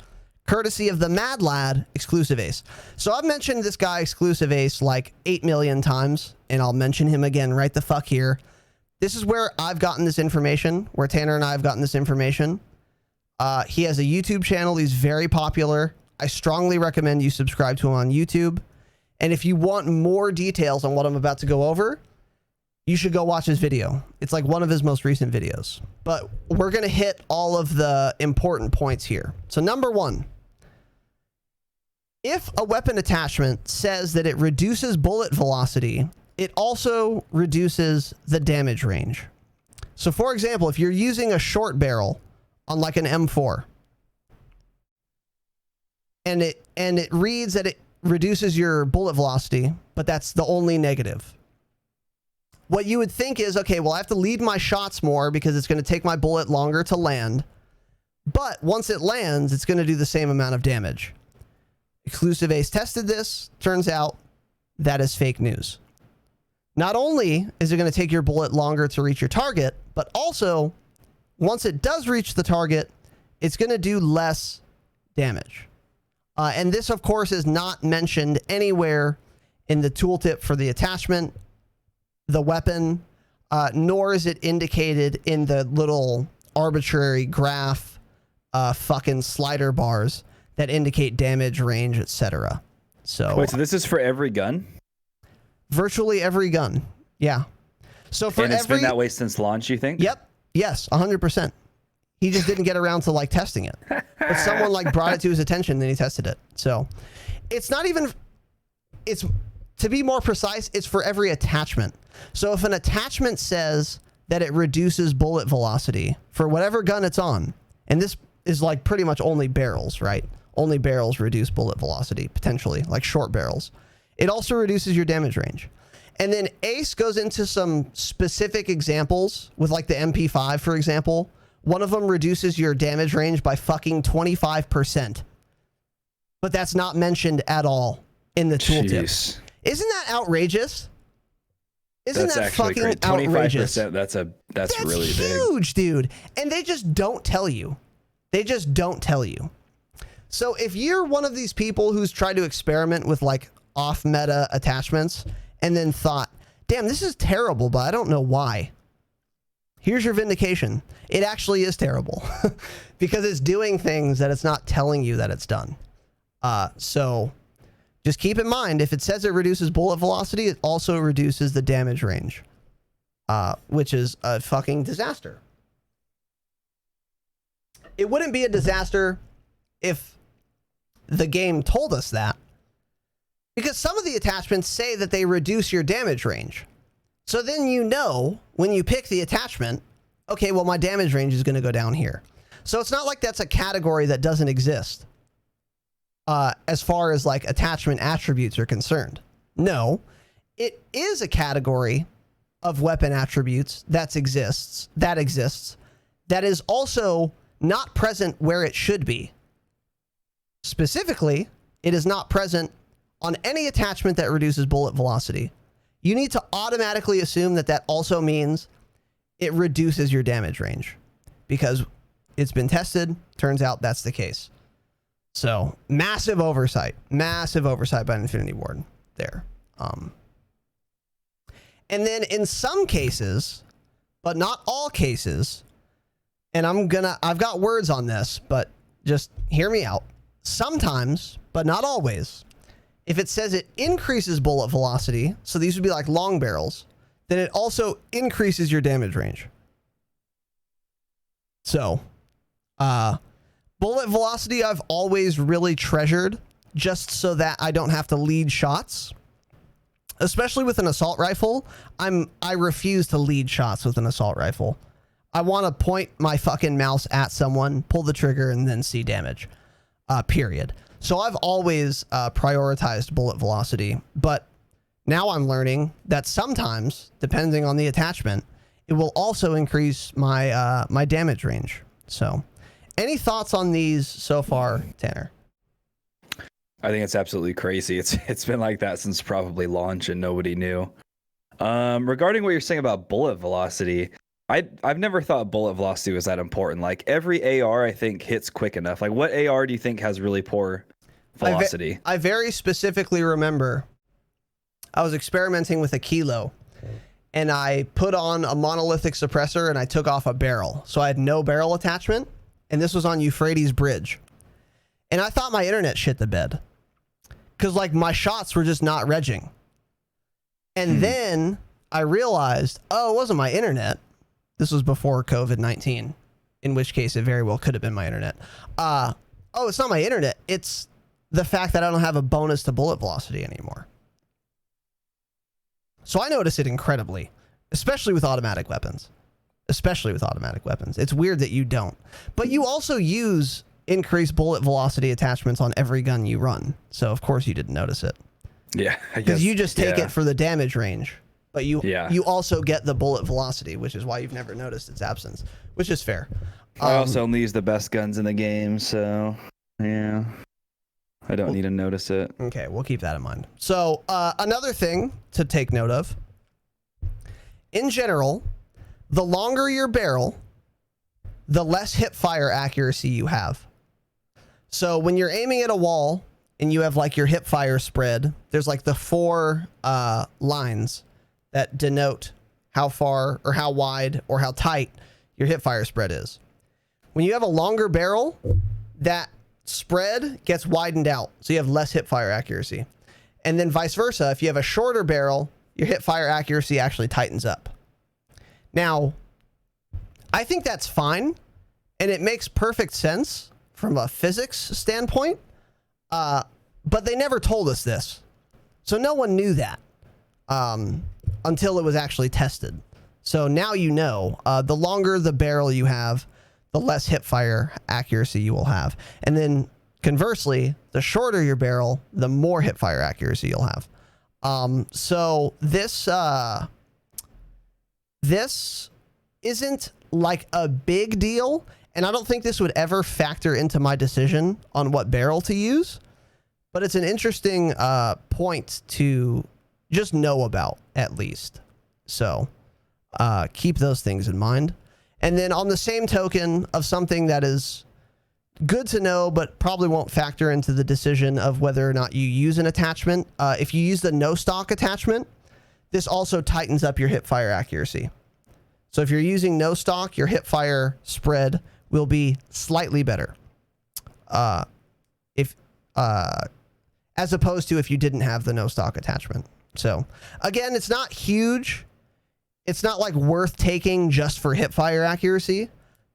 courtesy of the Mad Lad, XclusiveAce. So I've mentioned this guy, XclusiveAce, like 8 million times, and I'll mention him again right the fuck here. This is where I've gotten this information, where Tanner and I have gotten this information. He has a YouTube channel. He's very popular. I strongly recommend you subscribe to him on YouTube. And if you want more details on what I'm about to go over, you should go watch his video. It's like one of his most recent videos. But we're going to hit all of the important points here. So number 1, if a weapon attachment says that it reduces bullet velocity, it also reduces the damage range. So for example, if you're using a short barrel on like an M4, and it reads that it reduces your bullet velocity, but that's the only negative. What you would think is, okay, well, I have to lead my shots more because it's going to take my bullet longer to land. But once it lands, it's going to do the same amount of damage. XclusiveAce tested this. Turns out that is fake news. not only is it going to take your bullet longer to reach your target, but also once it does reach the target, it's going to do less damage. And this, of course, is not mentioned anywhere in the tooltip for the attachment, the weapon, nor is it indicated in the little arbitrary graph fucking slider bars that indicate damage, range, etc. So wait, so this is for every gun? Virtually every gun. Yeah. So for and it's been that way since launch, you think? Yep. Yes, 100%. He just didn't get around to like testing it. But someone like brought it to his attention and then he tested it. So it's not even, it's, to be more precise, it's for every attachment. So if an attachment says that it reduces bullet velocity for whatever gun it's on, and this is like pretty much only barrels, right? Only barrels reduce bullet velocity, potentially, like short barrels. It also reduces your damage range. And then Ace goes into some specific examples with like the MP5, for example. One of them reduces your damage range by fucking 25%. But that's not mentioned at all in the tooltip. Jeez. Isn't that outrageous? Isn't That's that actually fucking great. outrageous? 25%, that's really huge, dude. And they just don't tell you. They just don't tell you. So if you're one of these people who's tried to experiment with like off-meta attachments and then thought, damn, this is terrible, but I don't know why. Here's your vindication. It actually is terrible because it's doing things that it's not telling you that it's done. So just keep in mind, if it says it reduces bullet velocity, it also reduces the damage range, which is a fucking disaster. It wouldn't be a disaster if the game told us that, because some of the attachments say that they reduce your damage range. So then you know when you pick the attachment, okay, well, my damage range is going to go down here. So it's not like that's a category that doesn't exist as far as like attachment attributes are concerned. No, it is a category of weapon attributes that exists that is also not present where it should be. Specifically, it is not present on any attachment that reduces bullet velocity. You need to automatically assume that that also means it reduces your damage range because it's been tested. Turns out that's the case. So massive oversight by Infinity Ward there. And then in some cases, but not all cases, and I've got words on this, but just hear me out. Sometimes, but not always, if it says it increases bullet velocity, so these would be like long barrels, then it also increases your damage range. So, bullet velocity I've always really treasured just so that I don't have to lead shots. Especially with an assault rifle, I refuse to lead shots with an assault rifle. I want to point my fucking mouse at someone, pull the trigger, and then see damage. Period. So I've always prioritized bullet velocity, but now I'm learning that sometimes, depending on the attachment, it will also increase my my damage range. So, any thoughts on these so far, Tanner? I think it's absolutely crazy. It's been like that since probably launch and nobody knew. Regarding what you're saying about bullet velocity, I've never thought bullet velocity was that important. Like every AR I think hits quick enough. Like what AR do you think has really poor velocity? I very specifically remember I was experimenting with a kilo and I put on a monolithic suppressor and I took off a barrel. So I had no barrel attachment, and this was on Euphrates Bridge. And I thought my internet shit the bed because like my shots were just not regging. And then I realized, oh, it wasn't my internet. This was before COVID-19, in which case it very well could have been my internet. Oh, it's not my internet. It's the fact that I don't have a bonus to bullet velocity anymore. So I notice it incredibly, especially with automatic weapons. It's weird that you don't. But you also use increased bullet velocity attachments on every gun you run. So of course you didn't notice it. Yeah, I guess. Because you just take it for the damage range. But you also get the bullet velocity, which is why you've never noticed its absence, which is fair. I also only use the best guns in the game, so yeah, I don't need to notice it. Okay, we'll keep that in mind. So another thing to take note of, in general, the longer your barrel, the less hip fire accuracy you have. So when you're aiming at a wall and you have like your hip fire spread, there's like the 4 lines that denote how far or how wide or how tight your hip fire spread is. When you have a longer barrel, that spread gets widened out, so you have less hip fire accuracy. And then vice versa, if you have a shorter barrel, your hip fire accuracy actually tightens up. Now, I think that's fine, and it makes perfect sense from a physics standpoint, but they never told us this. So no one knew that until it was actually tested. So now you know, the longer the barrel you have, the less hip fire accuracy you will have. And then conversely, the shorter your barrel, the more hip fire accuracy you'll have. So this isn't like a big deal, and I don't think this would ever factor into my decision on what barrel to use, but it's an interesting point to just know about, at least. So keep those things in mind. And then on the same token of something that is good to know, but probably won't factor into the decision of whether or not you use an attachment. If you use the no stock attachment, this also tightens up your hip fire accuracy. So if you're using no stock, your hip fire spread will be slightly better. As opposed to if you didn't have the no stock attachment. So again, it's not huge. It's not like worth taking just for hip fire accuracy,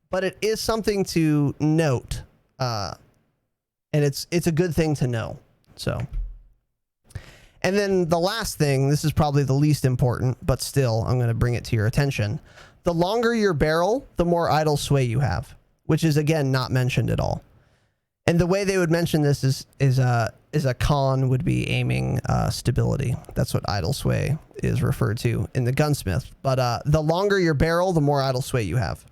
but it is something to note. And it's a good thing to know. So, and then the last thing, this is probably the least important, but still I'm going to bring it to your attention. The longer your barrel, the more idle sway you have, which is again not mentioned at all. And the way they would mention this is a con would be aiming stability. That's what idle sway is referred to in the gunsmith. But the longer your barrel, the more idle sway you have,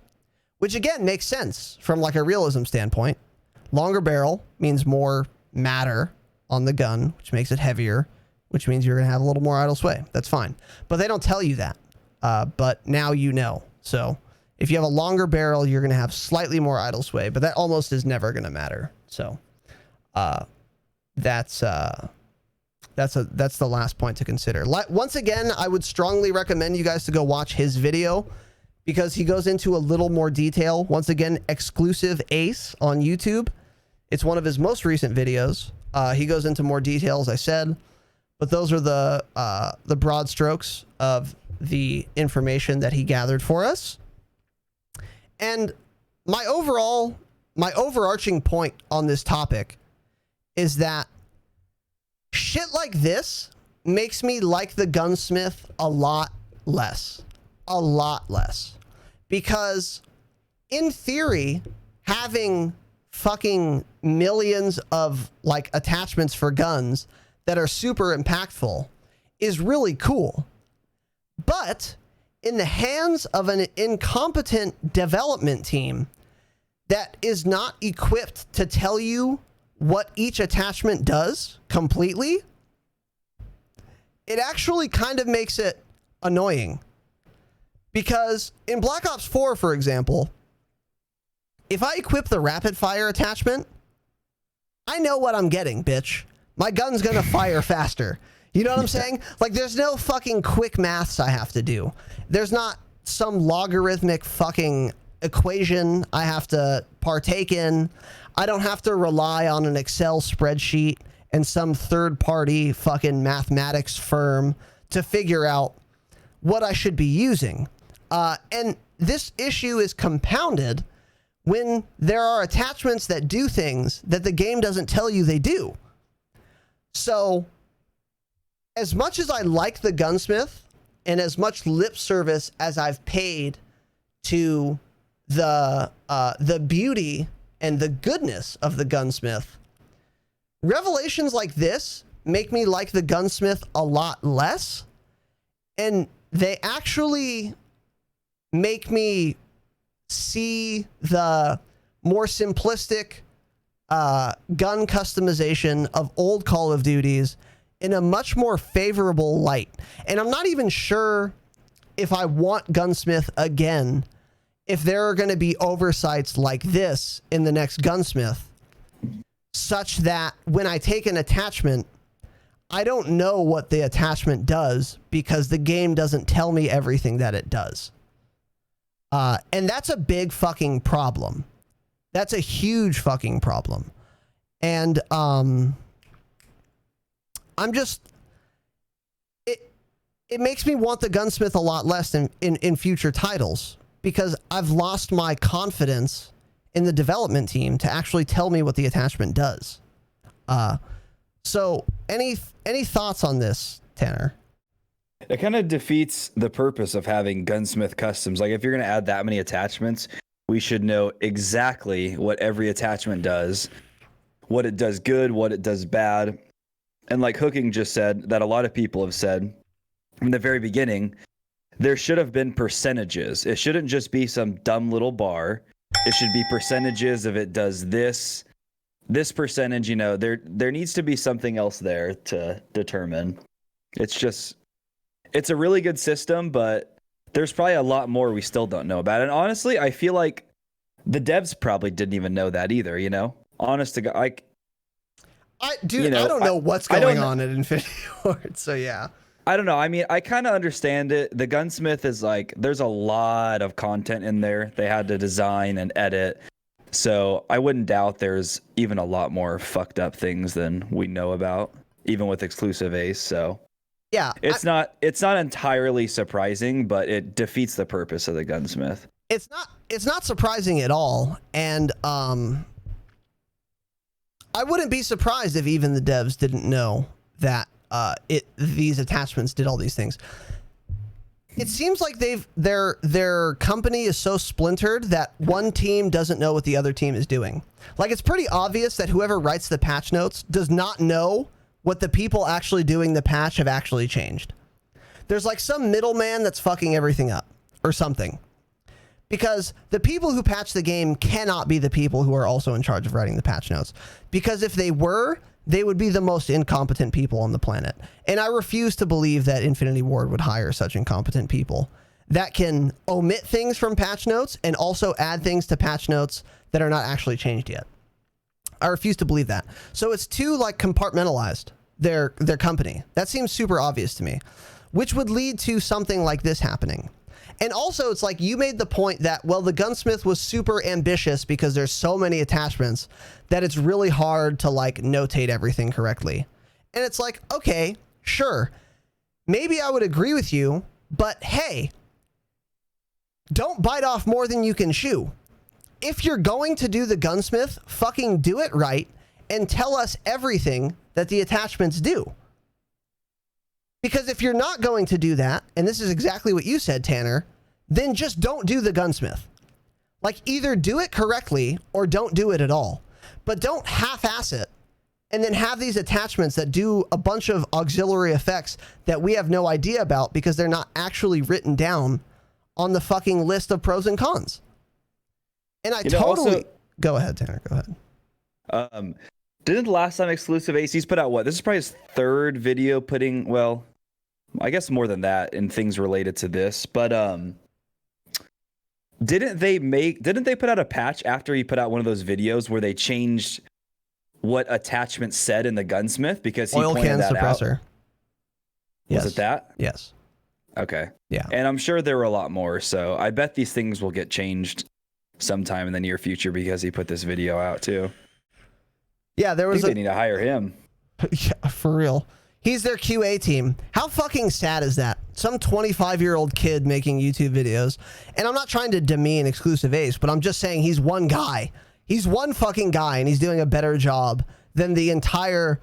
which again makes sense from like a realism standpoint. Longer barrel means more matter on the gun, which makes it heavier, which means you're going to have a little more idle sway. That's fine. But they don't tell you that. But now you know. So if you have a longer barrel, you're going to have slightly more idle sway, but that almost is never going to matter. So that's the last point to consider. Once again, I would strongly recommend you guys to go watch his video because he goes into a little more detail. Once again, XclusiveAce on YouTube. It's one of his most recent videos. He goes into more detail, as I said, but those are the broad strokes of the information that he gathered for us. And my overarching point on this topic is that shit like this makes me like the gunsmith a lot less. Because in theory, having fucking millions of like attachments for guns that are super impactful is really cool. But in the hands of an incompetent development team that is not equipped to tell you what each attachment does completely, it actually kind of makes it annoying. Because in Black Ops 4, for example, if I equip the rapid fire attachment, I know what I'm getting, bitch. My gun's gonna fire faster. You know what I'm saying? Like, there's no fucking quick maths I have to do. There's not some logarithmic fucking equation I have to partake in. I don't have to rely on an Excel spreadsheet and some third-party fucking mathematics firm to figure out what I should be using. And this issue is compounded when there are attachments that do things that the game doesn't tell you they do. So, as much as I like the gunsmith and as much lip service as I've paid to the beauty and the goodness of the gunsmith, revelations like this make me like the gunsmith a lot less, and they actually make me see the more simplistic gun customization of old Call of Duties in a much more favorable light. And I'm not even sure if I want Gunsmith again, if there are going to be oversights like this in the next Gunsmith, such that when I take an attachment, I don't know what the attachment does because the game doesn't tell me everything that it does. And that's a big fucking problem. That's a huge fucking problem. And I'm just... It makes me want the Gunsmith a lot less in future titles because I've lost my confidence in the development team to actually tell me what the attachment does. So any thoughts on this, Tanner? It kind of defeats the purpose of having Gunsmith customs. Like if you're going to add that many attachments, we should know exactly what every attachment does, what it does good, what it does bad. And like Hooking just said, that a lot of people have said from the very beginning, there should have been percentages. It shouldn't just be some dumb little bar. It should be percentages if it does this percentage, you know, there needs to be something else there to determine. It's a really good system, but there's probably a lot more we still don't know about. And honestly, I feel like the devs probably didn't even know that either, you know? Honest to God, like... I don't know what's going on at Infinity Ward, so yeah. I don't know. I mean, I kind of understand it. The Gunsmith is like, there's a lot of content in there. They had to design and edit. So I wouldn't doubt there's even a lot more fucked up things than we know about, even with XclusiveAce. So yeah, it's not entirely surprising, but it defeats the purpose of the Gunsmith. It's not surprising at all. And I wouldn't be surprised if even the devs didn't know that these attachments did all these things. It seems like their company is so splintered that one team doesn't know what the other team is doing. Like it's pretty obvious that whoever writes the patch notes does not know what the people actually doing the patch have actually changed. There's like some middleman that's fucking everything up or something. Because the people who patch the game cannot be the people who are also in charge of writing the patch notes. Because if they were, they would be the most incompetent people on the planet. And I refuse to believe that Infinity Ward would hire such incompetent people that can omit things from patch notes and also add things to patch notes that are not actually changed yet. I refuse to believe that. So it's too like compartmentalized, their company. That seems super obvious to me, which would lead to something like this happening. And also it's like you made the point that, well, the Gunsmith was super ambitious because there's so many attachments that it's really hard to like notate everything correctly. And it's like, okay, sure. Maybe I would agree with you, but hey, don't bite off more than you can chew. If you're going to do the Gunsmith, fucking do it right and tell us everything that the attachments do. Because if you're not going to do that, and this is exactly what you said, Tanner, then just don't do the Gunsmith. Like either do it correctly or don't do it at all. But don't half-ass it and then have these attachments that do a bunch of auxiliary effects that we have no idea about because they're not actually written down on the fucking list of pros and cons. And I totally... Go ahead, Tanner. Go ahead. Didn't the last time XclusiveAce, he's put out what? This is probably his third video putting, well, I guess more than that in things related to this, but didn't they put out a patch after he put out one of those videos where they changed what attachment said in the Gunsmith because he oil pointed can that suppressor. Out? Yes. Was it that? Yes. Okay. Yeah. And I'm sure there were a lot more, so I bet these things will get changed sometime in the near future because he put this video out too. Yeah, there was they need to hire him. Yeah, for real. He's their QA team. How fucking sad is that? Some 25-year-old kid making YouTube videos. And I'm not trying to demean XclusiveAce, but I'm just saying he's one guy. He's one fucking guy, and he's doing a better job than the entire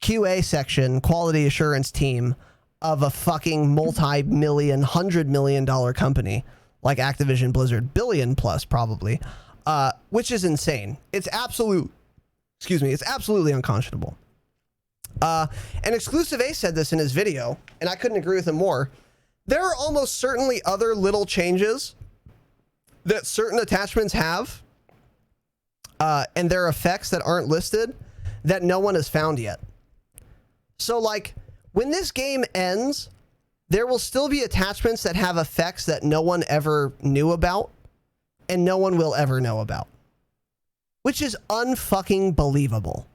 QA section, quality assurance team of a fucking multi-million, $100 million company like Activision Blizzard, billion plus probably, which is insane. It's absolutely unconscionable. And XclusiveAce said this in his video, and I couldn't agree with him more. There are almost certainly other little changes that certain attachments have, and their effects that aren't listed that no one has found yet. So like when this game ends, there will still be attachments that have effects that no one ever knew about and no one will ever know about, which is unfucking believable.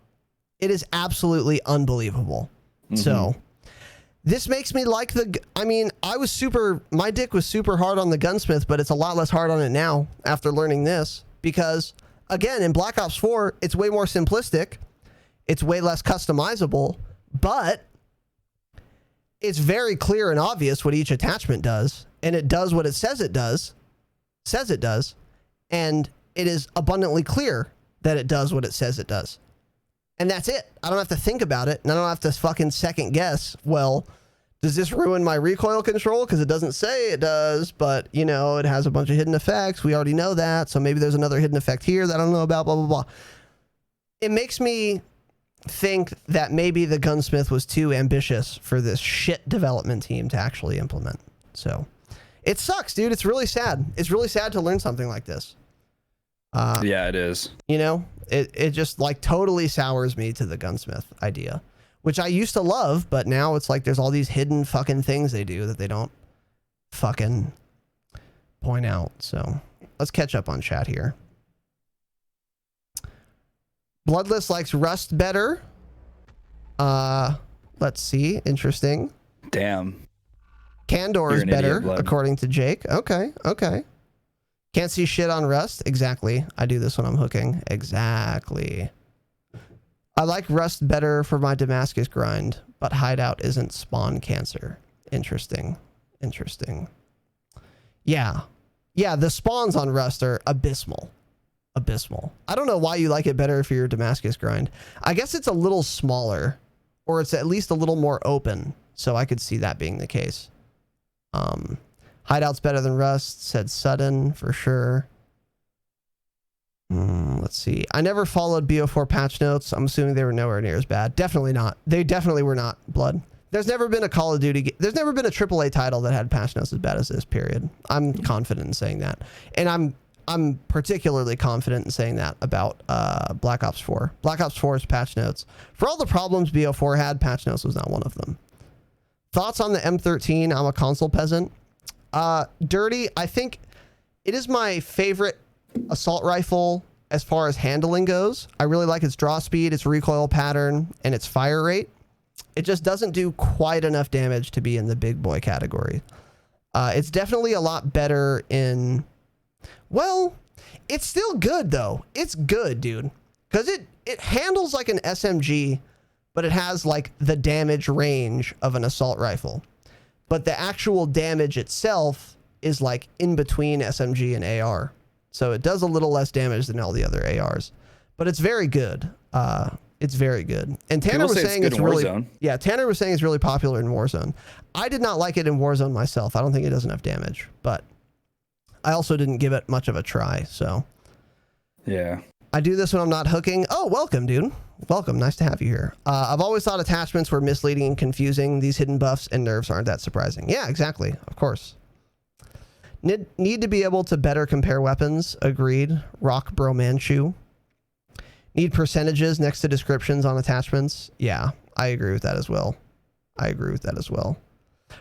It is absolutely unbelievable. So this makes me like my dick was super hard on the gunsmith, but it's a lot less hard on it now after learning this, because again, in Black Ops 4, it's way more simplistic. It's way less customizable, but it's very clear and obvious what each attachment does, and it does what it says it does, and it is abundantly clear that it does what it says it does. And that's it. I don't have to think about it, and I don't have to fucking second guess, well, does this ruin my recoil control? Because it doesn't say it does, but, you know, it has a bunch of hidden effects. We already know that, so maybe there's another hidden effect here that I don't know about, blah, blah, blah. It makes me think that maybe the gunsmith was too ambitious for this shit development team to actually implement. So it sucks, dude. It's really sad. It's really sad to learn something like this. Yeah, it is. You know, it just like totally sours me to the gunsmith idea, which I used to love, but now it's like there's all these hidden fucking things they do that they don't fucking point out. So let's catch up on chat here. Bloodless likes Rust better. Let's see. Interesting. Damn. Candor is better, according to Jake. Okay. Can't see shit on Rust. Exactly. I do this when I'm hooking. Exactly. I like Rust better for my Damascus grind, but Hideout isn't spawn cancer. Interesting. Yeah, the spawns on Rust are abysmal. I don't know why you like it better for your Damascus grind. I guess it's a little smaller, or it's at least a little more open, so I could see that being the case. Hideout's better than Rust, said Sudden, for sure. Let's see. I never followed BO4 patch notes. I'm assuming they were nowhere near as bad. Definitely not. They definitely were not, Blood. There's never been a Call of Duty... There's never been a AAA title that had patch notes as bad as this, period. I'm confident in saying that. And I'm particularly confident in saying that about Black Ops 4. Black Ops 4's patch notes. For all the problems BO4 had, patch notes was not one of them. Thoughts on the M13? I'm a console peasant. Dirty, I think it is my favorite assault rifle as far as handling goes. I really like its draw speed, its recoil pattern, and its fire rate. It just doesn't do quite enough damage to be in the big boy category. It's definitely a lot better in... Well, it's still good, though. It's good, dude. Because it handles like an SMG, but it has like the damage range of an assault rifle. But the actual damage itself is like in between SMG and AR. So it does a little less damage than all the other ARs. But it's very good. It's very good. And Tanner was saying it's really... Yeah, Tanner was saying it's really popular in Warzone. I did not like it in Warzone myself. I don't think it does enough damage. But I also didn't give it much of a try, so... Yeah. I do this when I'm not hooking. Oh, welcome, dude. Welcome. Nice to have you here. I've always thought attachments were misleading and confusing. These hidden buffs and nerfs aren't that surprising. Yeah, exactly. Of course. Need to be able to better compare weapons. Agreed. Rock Bro Manchu. Need percentages next to descriptions on attachments. Yeah, I agree with that as well.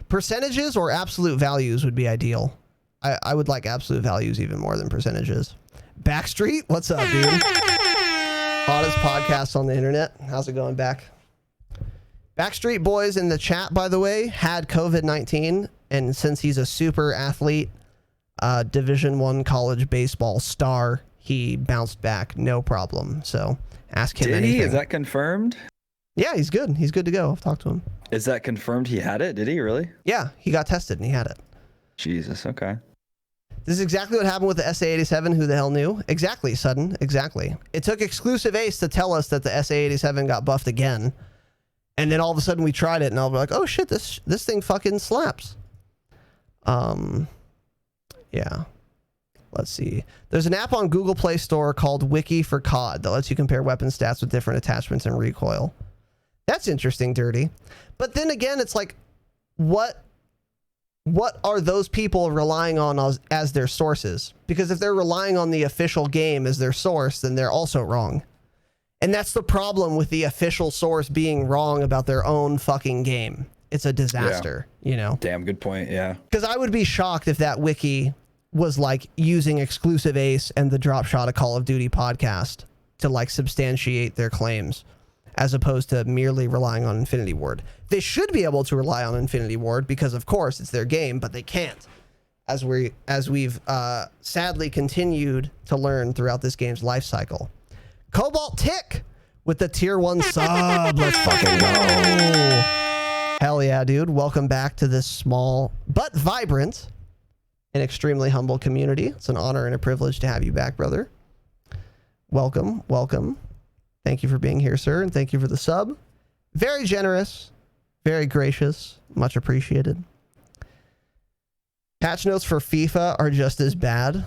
Percentages or absolute values would be ideal. I would like absolute values even more than percentages. Backstreet, what's up, dude? Hottest podcast on the internet. How's it going, Backstreet Boys in the chat, by the way, had COVID-19, and since he's a super athlete, Division I college baseball star, he bounced back, no problem. So ask him anything. Is that confirmed? Yeah, he's good. He's good to go. I've talked to him. Is that confirmed he had it? Did he really? Yeah, he got tested and he had it. Jesus, okay. This is exactly what happened with the SA-87. Who the hell knew? Exactly, Sudden. Exactly. It took XclusiveAce to tell us that the SA-87 got buffed again. And then all of a sudden we tried it and I'll be like, oh shit, this thing fucking slaps. Yeah. Let's see. There's an app on Google Play Store called Wiki for COD that lets you compare weapon stats with different attachments and recoil. That's interesting, Dirty. But then again, it's like, what are those people relying on as their sources? Because if they're relying on the official game as their source, then they're also wrong. And that's the problem with the official source being wrong about their own fucking game. it's a disaster, you know? Damn good point. Yeah. Because I would be shocked if that wiki was like using XclusiveAce and the Dropshot of Call of Duty podcast to like substantiate their claims, as opposed to merely relying on Infinity Ward. They should be able to rely on Infinity Ward because, of course, it's their game, but they can't, as we've sadly continued to learn throughout this game's life cycle. Cobalt Tick with the tier 1 sub. Let's fucking go. Hell yeah, dude. Welcome back to this small but vibrant and extremely humble community. It's an honor and a privilege to have you back, brother. Welcome, welcome. Thank you for being here, sir, and thank you for the sub. Very generous, very gracious, much appreciated. Patch notes for FIFA are just as bad.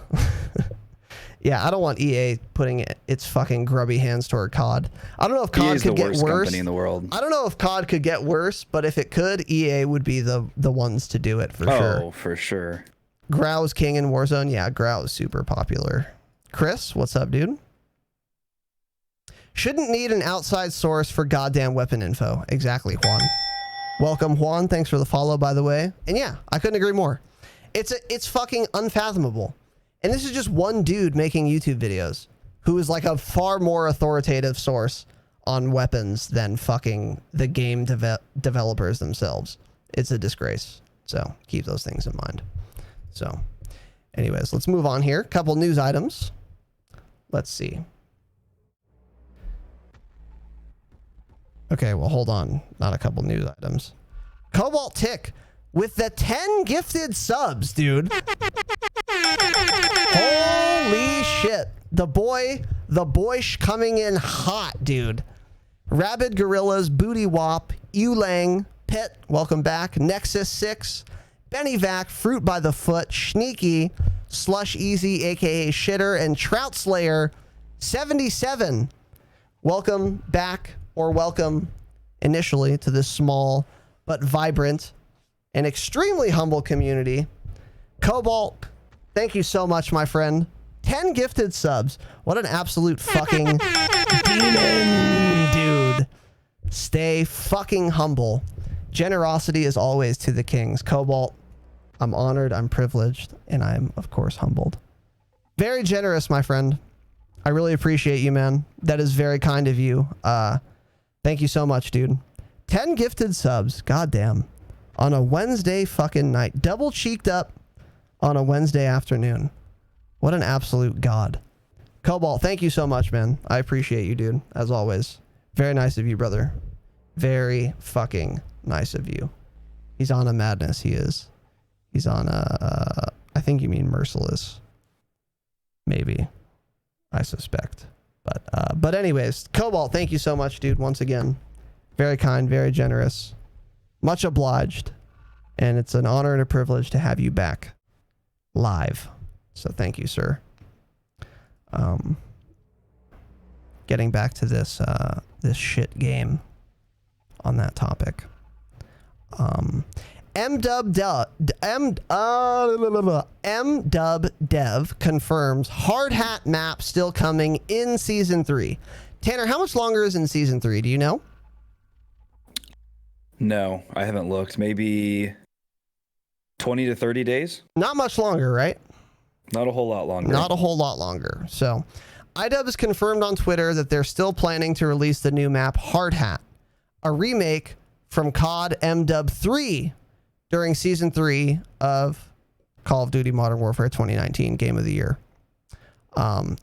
Yeah, I don't want EA putting its fucking grubby hands toward COD. I don't know if COD could get worse. Company in the world. I don't know if COD could get worse, but if it could, EA would be the ones to do it for sure. Oh, for sure. Grow's king in Warzone. Yeah, Grow is super popular. Chris, what's up, dude? Shouldn't need an outside source for goddamn weapon info. Exactly, Juan. Welcome, Juan. Thanks for the follow, by the way. And yeah, I couldn't agree more. It's fucking unfathomable. And this is just one dude making YouTube videos who is like a far more authoritative source on weapons than fucking the game developers themselves. It's a disgrace. So keep those things in mind. So anyways, let's move on here. Couple news items. Let's see. Okay, well, hold on. Not a couple news items. Cobalt Tick with the 10 gifted subs, dude. Holy shit. The boy coming in hot, dude. Rabid Gorillas, Booty Wop, Ulang, Pit, welcome back. Nexus 6, Benny Vac, Fruit by the Foot, Sneaky, Slush Easy, aka Shitter, and Trout Slayer 77. Welcome back, or welcome initially to this small but vibrant and extremely humble community. Cobalt, thank you so much, my friend. 10 gifted subs. What an absolute fucking demon, dude. Stay fucking humble. Generosity is always to the kings. Cobalt, I'm honored, I'm privileged, and I'm, of course, humbled. Very generous, my friend. I really appreciate you, man. That is very kind of you. Thank you so much, dude. 10 gifted subs. Goddamn. On a Wednesday fucking night. Double cheeked up on a Wednesday afternoon. What an absolute god. Cobalt, thank you so much, man. I appreciate you, dude. As always. Very nice of you, brother. Very fucking nice of you. He's on a madness. He is. He's on a... I think you mean merciless. Maybe. I suspect. But anyways, Cobalt, thank you so much, dude. Once again. Very kind, very generous. Much obliged. And it's an honor and a privilege to have you back live. So thank you, sir. Getting back to this shit game on that topic. MDub Dev confirms Hardhat map still coming in Season 3. Tanner, how much longer is in Season 3? Do you know? No, I haven't looked. Maybe 20 to 30 days? Not much longer, right? Not a whole lot longer. Not a whole lot longer. So, iDub has confirmed on Twitter that they're still planning to release the new map Hardhat, a remake from COD MDub 3 during Season 3 of Call of Duty Modern Warfare 2019 Game of the Year.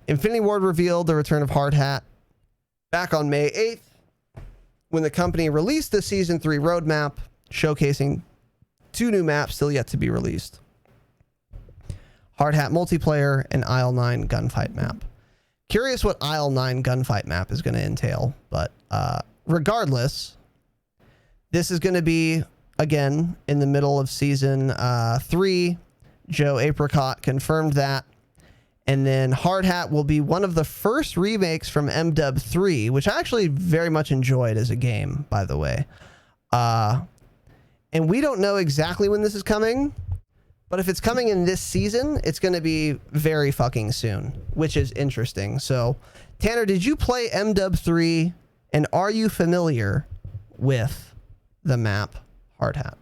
Infinity Ward revealed the return of Hardhat back on May 8th when the company released the Season 3 roadmap, showcasing 2 new maps still yet to be released. Hardhat multiplayer and Isle 9 gunfight map. Curious what Isle 9 gunfight map is going to entail, but regardless, this is going to be, again, in the middle of Season 3. Joe Apricot confirmed that. And then Hardhat will be one of the first remakes from MDub 3, which I actually very much enjoyed as a game, by the way. And we don't know exactly when this is coming, but if it's coming in this season, it's going to be very fucking soon, which is interesting. So, Tanner, did you play MDub 3, and are you familiar with the map Hardhat?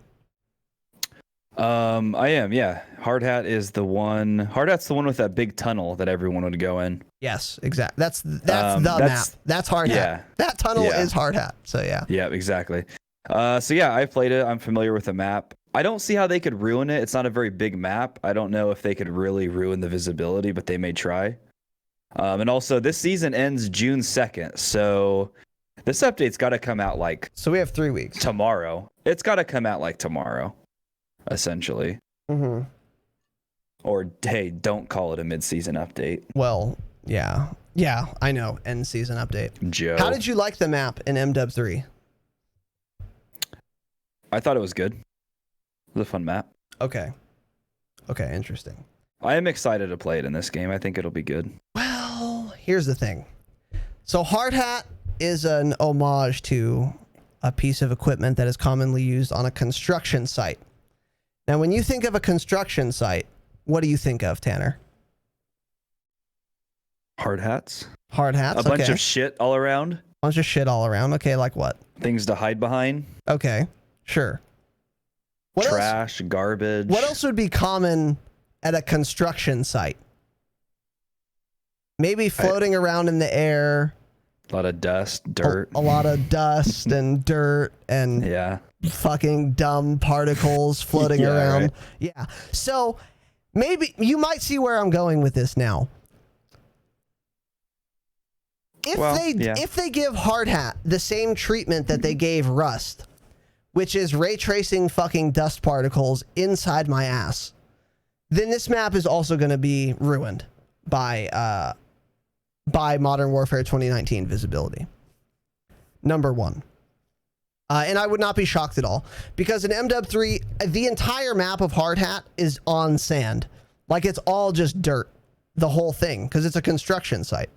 I am, yeah. Hardhat is the one. Hardhat's the one with that big tunnel that everyone would go in. Yes, exactly. That's the map. That's Hardhat. Yeah. That tunnel is Hardhat. So yeah. Yeah, exactly. So yeah, I played it. I'm familiar with the map. I don't see how they could ruin it. It's not a very big map. I don't know if they could really ruin the visibility, but they may try. And also, this season ends June 2nd, so this update's got to come out like. So we have 3 weeks. Tomorrow. It's got to come out like tomorrow, essentially. Mm-hmm. Or hey, don't call it a mid-season update. Well, yeah, I know. End season update. Joe, how did you like the map in MW3? I thought it was good. It was a fun map. Okay, interesting. I am excited to play it in this game. I think it'll be good. Well, here's the thing. So Hardhat is an homage to a piece of equipment that is commonly used on a construction site. Now, when you think of a construction site, what do you think of, Tanner? Hardhats. Hardhats. A bunch of shit all around. Bunch of shit all around. Okay, like what? Things to hide behind. Okay, sure. What Trash, garbage. What else would be common at a construction site? Maybe floating around in the air. A lot of dust, dirt. A lot of dust and dirt and fucking dumb particles floating around. Right. Yeah. So maybe you might see where I'm going with this now. If they give Hardhat the same treatment that they gave Rust, which is ray tracing fucking dust particles inside my ass, then this map is also going to be ruined by Modern Warfare 2019 visibility. Number one. And I would not be shocked at all, because in MW3, the entire map of Hardhat is on sand. Like, it's all just dirt, the whole thing, because it's a construction site.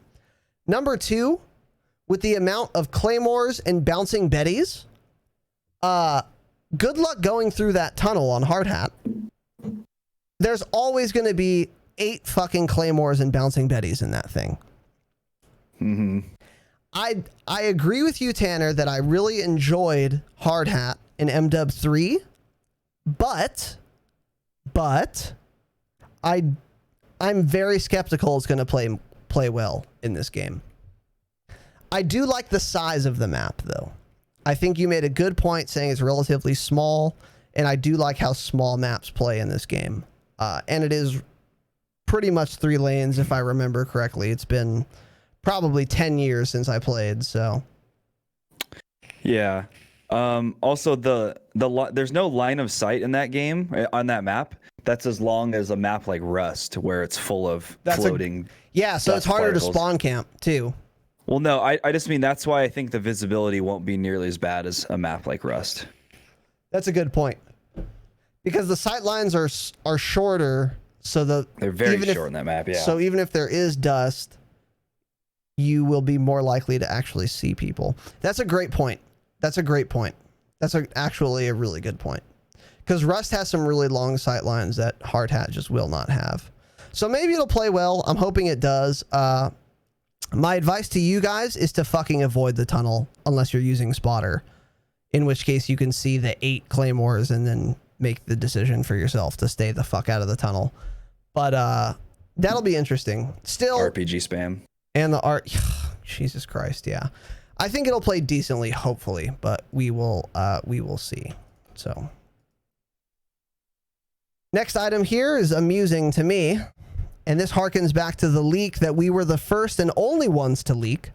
Number two, with the amount of claymores and bouncing betties, good luck going through that tunnel on Hardhat. There's always going to be 8 fucking claymores and bouncing betties in that thing. Mm-hmm. I agree with you, Tanner, that I really enjoyed Hardhat in MW3, but I'm very skeptical it's going to play well in this game. I do like the size of the map, though. I think you made a good point saying it's relatively small, and I do like how small maps play in this game. And it is pretty much 3 lanes, if I remember correctly. It's been probably 10 years since I played, so. Yeah. Also, there's no line of sight in that game, on that map. That's as long as a map like Rust, where it's full of floating. So it's harder to spawn camp, too. Well, no, I just mean that's why I think the visibility won't be nearly as bad as a map like Rust. That's a good point. Because the sight lines are shorter, so they're very short in that map, yeah. So even if there is dust, you will be more likely to actually see people. That's a great point. That's actually a really good point. Because Rust has some really long sight lines that Hardhat just will not have. So maybe it'll play well. I'm hoping it does. My advice to you guys is to fucking avoid the tunnel unless you're using spotter. In which case you can see the 8 claymores and then make the decision for yourself to stay the fuck out of the tunnel. But that'll be interesting. Still, RPG spam. And the art, Jesus Christ, yeah. I think it'll play decently, hopefully, but we will see. So, next item here is amusing to me, and this harkens back to the leak that we were the first and only ones to leak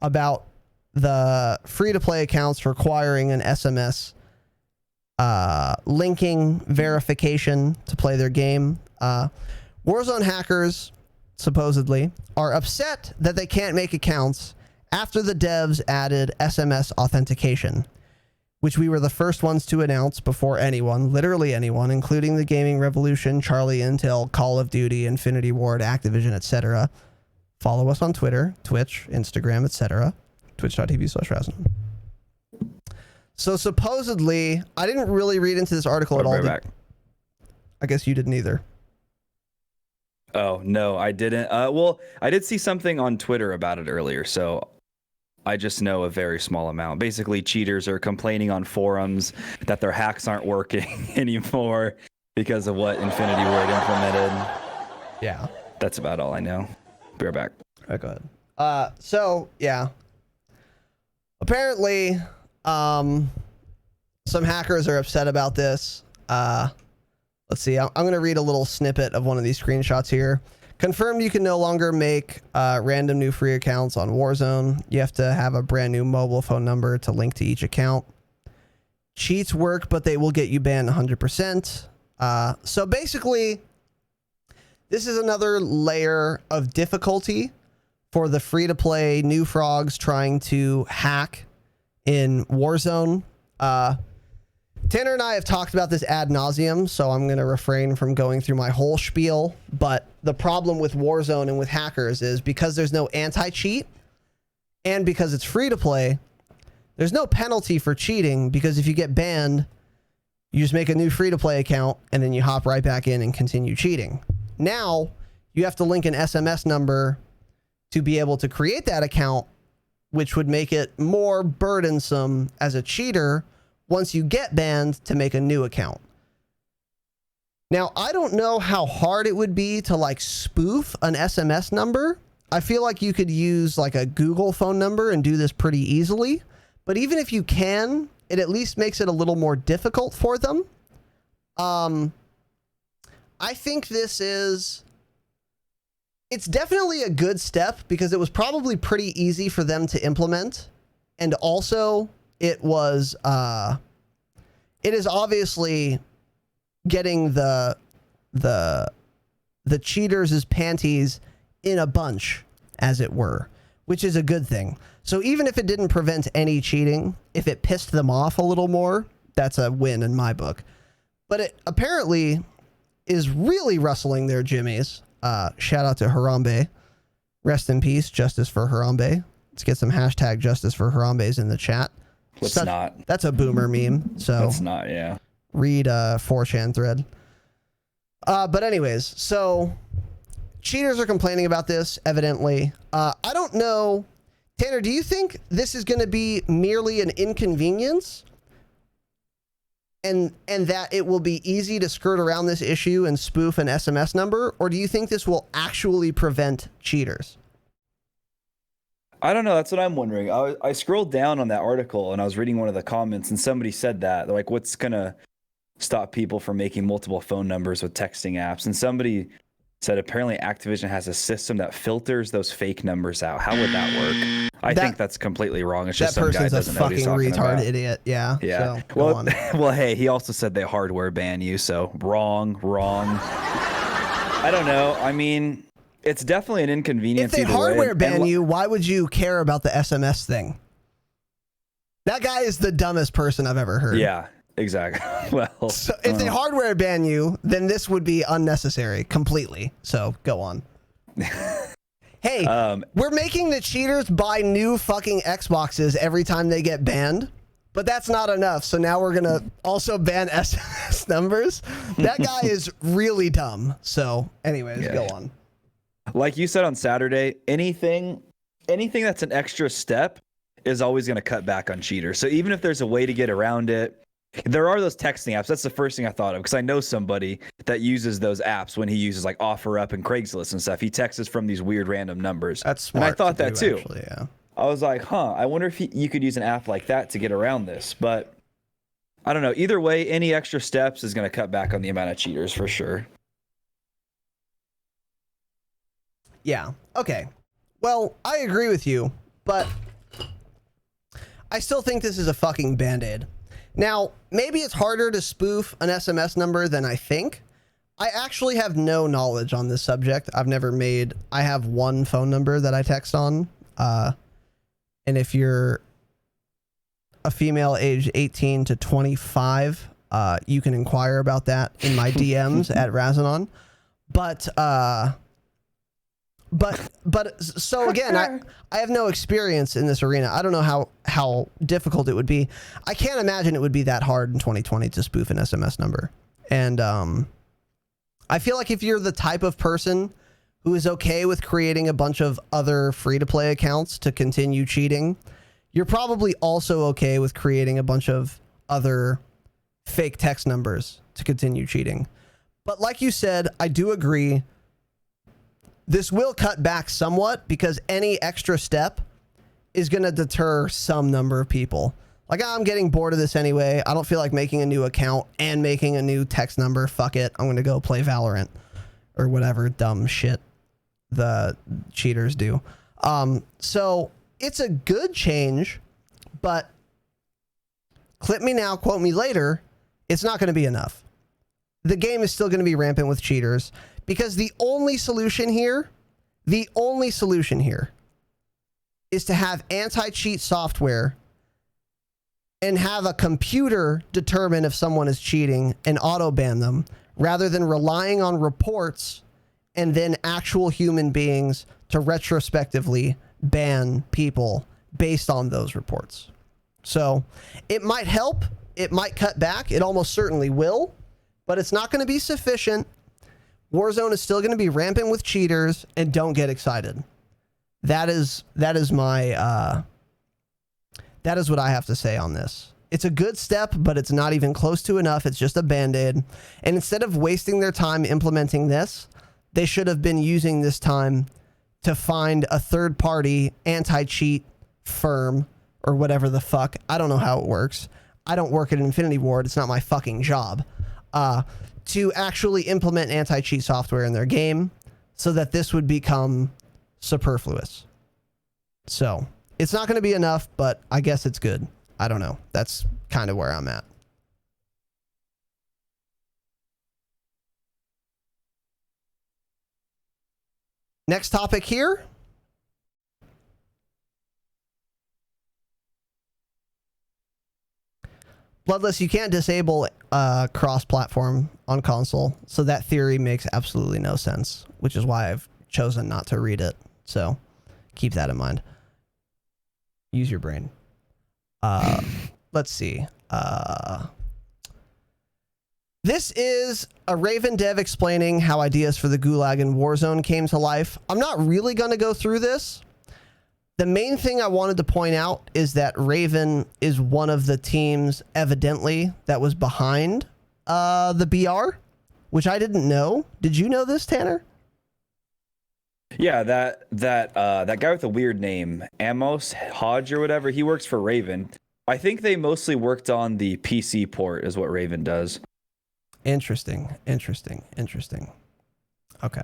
about the free-to-play accounts requiring an SMS linking verification to play their game. Warzone hackers supposedly are upset that they can't make accounts after the devs added SMS authentication, which we were the first ones to announce before anyone, literally anyone, including the Gaming Revolution, Charlie Intel, Call of Duty, Infinity Ward, Activision, etc. Follow us on Twitter, Twitch, Instagram, etc. Twitch.tv/Razan. So supposedly, I didn't really read into this article at all. I guess you didn't either. Oh, no, I didn't. Well, I did see something on Twitter about it earlier, so I just know a very small amount. Basically, cheaters are complaining on forums that their hacks aren't working anymore because of what Infinity Ward implemented. Yeah. That's about all I know. Be right back. All right, go ahead. So yeah. Apparently, some hackers are upset about this. Let's see. I'm going to read a little snippet of one of these screenshots here. Confirmed you can no longer make random new free accounts on Warzone. You have to have a brand new mobile phone number to link to each account. Cheats work, but they will get you banned 100%. So basically, this is another layer of difficulty for the free-to-play new frogs trying to hack in Warzone. Tanner and I have talked about this ad nauseum, so I'm going to refrain from going through my whole spiel. But the problem with Warzone and with hackers is because there's no anti-cheat and because it's free to play, there's no penalty for cheating, because if you get banned, you just make a new free to play account and then you hop right back in and continue cheating. Now you have to link an SMS number to be able to create that account, which would make it more burdensome as a cheater once you get banned to make a new account. Now, I don't know how hard it would be to like spoof an SMS number. I feel like you could use like a Google phone number and do this pretty easily. But even if you can, it at least makes it a little more difficult for them. I think it's definitely a good step because it was probably pretty easy for them to implement. And also it is obviously getting the cheaters' panties in a bunch, as it were, which is a good thing. So even if it didn't prevent any cheating, if it pissed them off a little more, that's a win in my book. But it apparently is really rustling their jimmies. Shout out to Harambe. Rest in peace. Justice for Harambe. Let's get some hashtag justice for Harambe's in the chat. That's a boomer meme. So That's not, yeah. Read a 4chan thread. But anyways, so cheaters are complaining about this, evidently. I don't know. Tanner, do you think this is going to be merely an inconvenience and that it will be easy to skirt around this issue and spoof an SMS number? Or do you think this will actually prevent cheaters? I don't know. That's what I'm wondering. I scrolled down on that article and I was reading one of the comments and somebody said that. They're like, what's going to stop people from making multiple phone numbers with texting apps? And somebody said apparently Activision has a system that filters those fake numbers out. How would that work? I think that's completely wrong. It's just some guy doesn't know what he's talking about. Retard idiot. Yeah. Yeah. So, well, hey, he also said they hardware ban you. So wrong. I don't know. I mean, it's definitely an inconvenience. If they hardware ban you, why would you care about the SMS thing? That guy is the dumbest person I've ever heard. Yeah, exactly. Well, so if they hardware ban you, then this would be unnecessary completely. So go on. Hey, we're making the cheaters buy new fucking Xboxes every time they get banned, but that's not enough. So now we're going to also ban SMS numbers. That guy is really dumb. So anyways, go on. Like you said on Saturday, anything that's an extra step is always going to cut back on cheaters. So even if there's a way to get around it, there are those texting apps. That's the first thing I thought of because I know somebody that uses those apps when he uses like OfferUp and Craigslist and stuff. He texts from these weird random numbers. That's smart. And I thought that too. Actually, yeah. I was like, I wonder if you could use an app like that to get around this. But I don't know. Either way, any extra steps is going to cut back on the amount of cheaters for sure. Yeah. Okay. Well, I agree with you, but I still think this is a fucking Band-Aid. Now, maybe it's harder to spoof an SMS number than I think. I actually have no knowledge on this subject. I have one phone number that I text on. And if you're a female aged 18 to 25, you can inquire about that in my DMs at Razanon. But so again, I have no experience in this arena. I don't know how difficult it would be. I can't imagine it would be that hard in 2020 to spoof an SMS number. And I feel like if you're the type of person who is okay with creating a bunch of other free-to-play accounts to continue cheating, you're probably also okay with creating a bunch of other fake text numbers to continue cheating. But like you said, I do agree. This will cut back somewhat because any extra step is going to deter some number of people. Like, I'm getting bored of this anyway. I don't feel like making a new account and making a new text number. Fuck it. I'm going to go play Valorant or whatever dumb shit the cheaters do. So it's a good change, but clip me now, quote me later. It's not going to be enough. The game is still going to be rampant with cheaters because the only solution here is to have anti-cheat software and have a computer determine if someone is cheating and auto ban them rather than relying on reports and then actual human beings to retrospectively ban people based on those reports. So it might help. It might cut back. It almost certainly will, but it's not going to be sufficient. Warzone is still going to be rampant with cheaters, and don't get excited. That is my that is what I have to say on this. It's a good step, but it's not even close to enough. It's just a band-aid. And instead of wasting their time implementing this, they should have been using this time to find a third-party anti-cheat firm or whatever the fuck. I don't know how it works. I don't work at Infinity Ward. It's not my fucking job. To actually implement anti-cheat software in their game so that this would become superfluous. So it's not going to be enough, but I guess it's good. I don't know. That's kind of where I'm at. Next topic here. Bloodless, you can't disable cross-platform on console, so that theory makes absolutely no sense, which is why I've chosen not to read it. So keep that in mind. Use your brain. Let's see. This is a Raven dev explaining how ideas for the Gulag and Warzone came to life. I'm not really going to go through this. The main thing I wanted to point out is that Raven is one of the teams, evidently, that was behind the BR, which I didn't know. Did you know this, Tanner? Yeah, that guy with the weird name, Amos Hodge or whatever, he works for Raven. I think they mostly worked on the PC port is what Raven does. Interesting. Okay.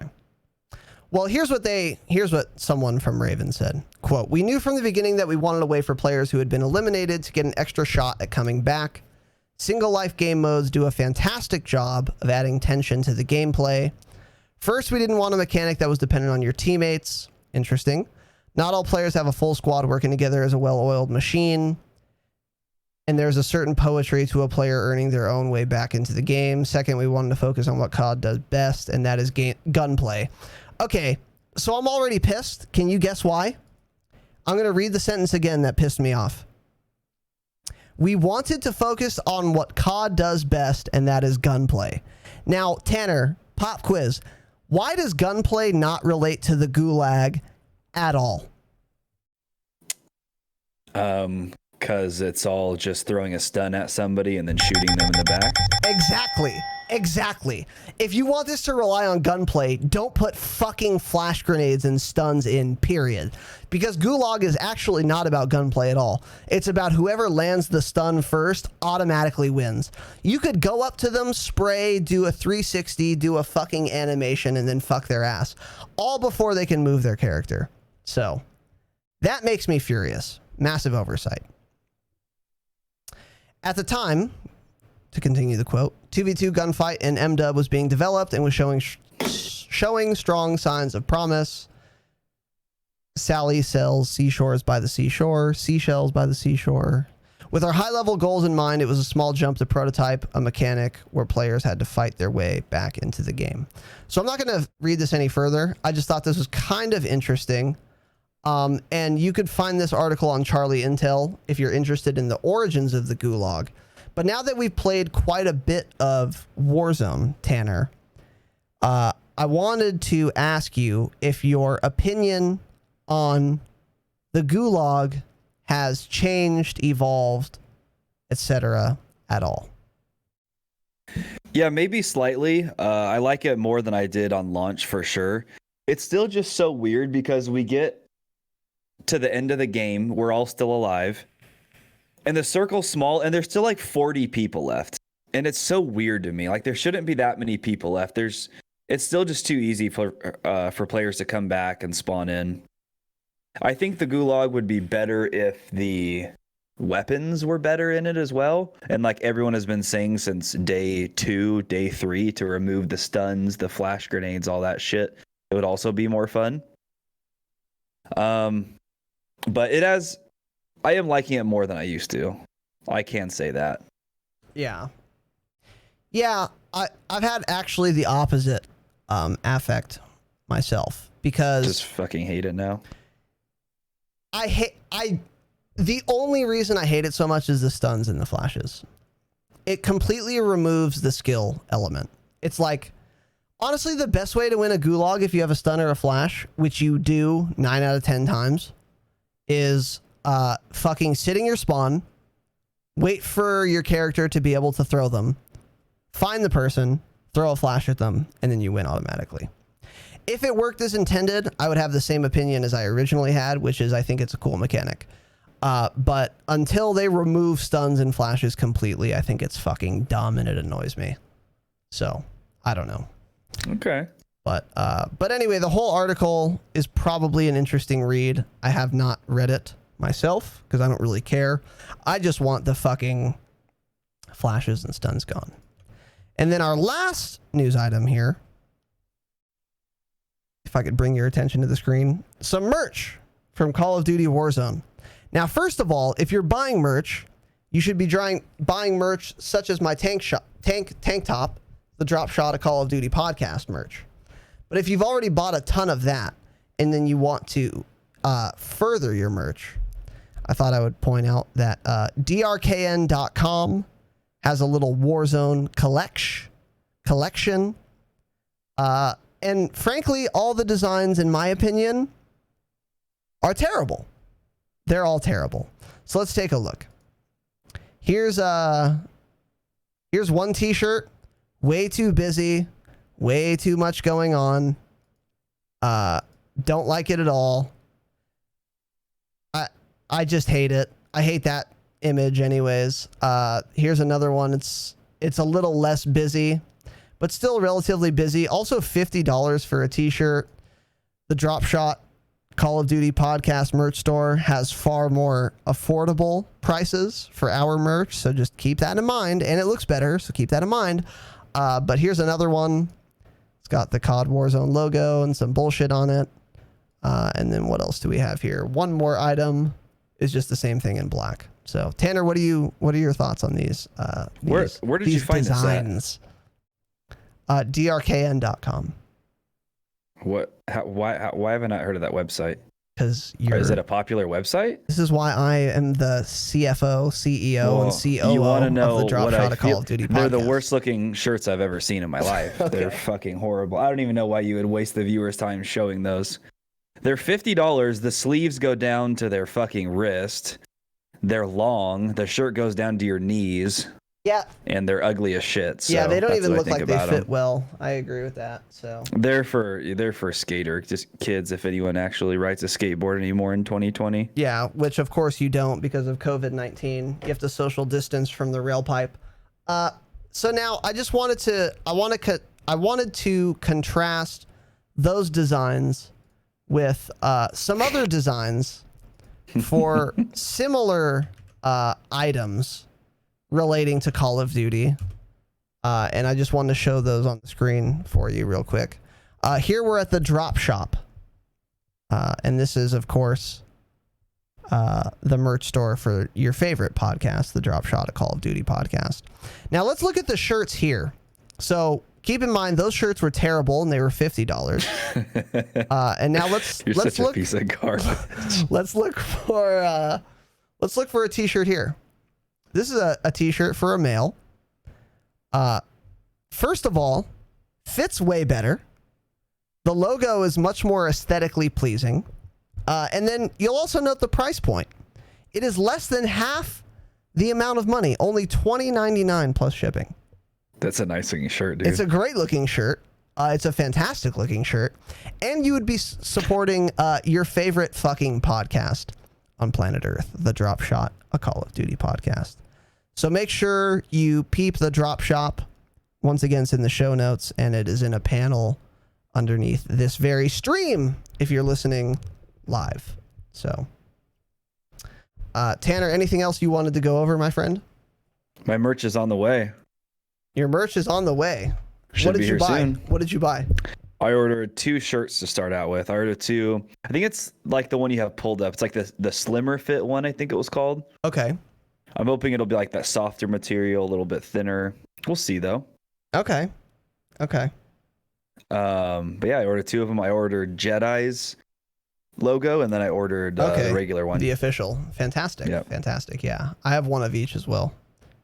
Well, here's what someone from Raven said. Quote, "We knew from the beginning that we wanted a way for players who had been eliminated to get an extra shot at coming back. Single life game modes do a fantastic job of adding tension to the gameplay. First, we didn't want a mechanic that was dependent on your teammates." Interesting. "Not all players have a full squad working together as a well-oiled machine. And there's a certain poetry to a player earning their own way back into the game. Second, we wanted to focus on what COD does best, and that is gunplay." Okay, so I'm already pissed. Can you guess why? I'm going to read the sentence again that pissed me off. "We wanted to focus on what COD does best, and that is gunplay." Now, Tanner, pop quiz. Why does gunplay not relate to the Gulag at all? Because it's all just throwing a stun at somebody and then shooting them in the back. Exactly. If you want this to rely on gunplay, don't put fucking flash grenades and stuns in, period. Because Gulag is actually not about gunplay at all. It's about whoever lands the stun first automatically wins. You could go up to them, spray, do a 360, do a fucking animation, and then fuck their ass. All before they can move their character. So, that makes me furious. Massive oversight. At the time, to continue the quote, 2v2 gunfight in MW was being developed and was showing strong signs of promise. Sally sells seashores by the seashore, seashells by the seashore. With our high-level goals in mind, it was a small jump to prototype a mechanic where players had to fight their way back into the game. So I'm not going to read this any further. I just thought this was kind of interesting. And you could find this article on Charlie Intel if you're interested in the origins of the Gulag. But now that we've played quite a bit of Warzone, Tanner, I wanted to ask you if your opinion on the Gulag has changed, evolved, etc. at all. Yeah, maybe slightly. I like it more than I did on launch for sure. It's still just so weird because we get to the end of the game, we're all still alive, and the circle's small, and there's still like 40 people left. And it's so weird to me. Like, there shouldn't be that many people left. It's still just too easy for players to come back and spawn in. I think the gulag would be better if the weapons were better in it as well. And like everyone has been saying since day 2, day 3, to remove the stuns, the flash grenades, all that shit, it would also be more fun. But I am liking it more than I used to. I can say that. Yeah. Yeah, I've had actually the opposite affect myself, because Just fucking hate it now. the only reason I hate it so much is the stuns and the flashes. It completely removes the skill element. It's like, honestly, the best way to win a gulag if you have a stun or a flash, which you do 9 out of 10 times, is fucking sit in your spawn, wait for your character to be able to throw them, find the person, throw a flash at them, and then you win automatically. If it worked as intended, I would have the same opinion as I originally had, which is I think it's a cool mechanic. But until they remove stuns and flashes completely, I think it's fucking dumb and it annoys me. So, I don't know. Okay. But anyway, the whole article is probably an interesting read. I have not read it myself because I don't really care. I just want the fucking flashes and stuns gone. And then our last news item here, if I could bring your attention to the screen, some merch from Call of Duty Warzone. Now, first of all, if you're buying merch, you should be buying merch such as my tank top, the Dropshot, a Call of Duty podcast merch. But if you've already bought a ton of that and then you want to further your merch, I thought I would point out that drkn.com has a little Warzone collection. And frankly, all the designs, in my opinion, are terrible. They're all terrible. So let's take a look. Here's one t-shirt. Way too busy. Way too much going on. Don't like it at all. I just hate it. I hate that image anyways. Here's another one. It's a little less busy, but still relatively busy. Also $50 for a t-shirt. The Dropshot Call of Duty podcast merch store has far more affordable prices for our merch, so just keep that in mind. And it looks better, so keep that in mind. But here's another one. It's got the COD Warzone logo and some bullshit on it. And then what else do we have here? One more item is just the same thing in black. So Tanner, what are your thoughts on these? Where did you find designs? drkn.com. What? Why haven't I heard of that website? Because is it a popular website? This is why I am the CFO, CEO, and COO you want to know of the Dropshot of Call of Duty podcast. They're the worst looking shirts I've ever seen in my life. Okay. They're fucking horrible. I don't even know why you would waste the viewers' time showing those. They're $50. The sleeves go down to their fucking wrist. They're long. The shirt goes down to your knees. Yeah. And they're ugly as shit. So yeah, they don't even look like they fit well. I agree with that. So they're for skater, just kids, if anyone actually rides a skateboard anymore in 2020. Yeah, which of course you don't because of COVID-19. You have to social distance from the rail pipe. So now I just wanted to contrast those designs with some other designs for similar items relating to Call of Duty. And I just wanted to show those on the screen for you real quick. Here we're at the Drop Shop. And this is, of course, the merch store for your favorite podcast, the Dropshot, a Call of Duty podcast. Now let's look at the shirts here. So keep in mind, those shirts were terrible and they were $50. And now let's such look, a piece of garbage. let's look for a t-shirt here. This is a t-shirt for a male. First of all, fits way better. The logo is much more aesthetically pleasing. And then you'll also note the price point. It is less than half the amount of money, only $20.99 plus shipping. That's a nice looking shirt, dude. It's a great looking shirt. It's a fantastic looking shirt. And you would be supporting your favorite fucking podcast on planet Earth, the Dropshot, a Call of Duty podcast. So make sure you peep the drop shop. Once again, it's in the show notes, and it is in a panel underneath this very stream if you're listening live. So, Tanner, anything else you wanted to go over, my friend? My merch is on the way. Your merch is on the way. Should What did be you here buy? soon. What did you buy? I ordered 2 shirts to start out with. I ordered 2. I think it's like the one you have pulled up. It's like the slimmer fit one, I think it was called. Okay. I'm hoping it'll be like that softer material, a little bit thinner. We'll see though. Okay. But yeah, I ordered 2 of them. I ordered Jedi's logo, and then I ordered the regular one. The official. Fantastic. Yep. Fantastic. Yeah. I have one of each as well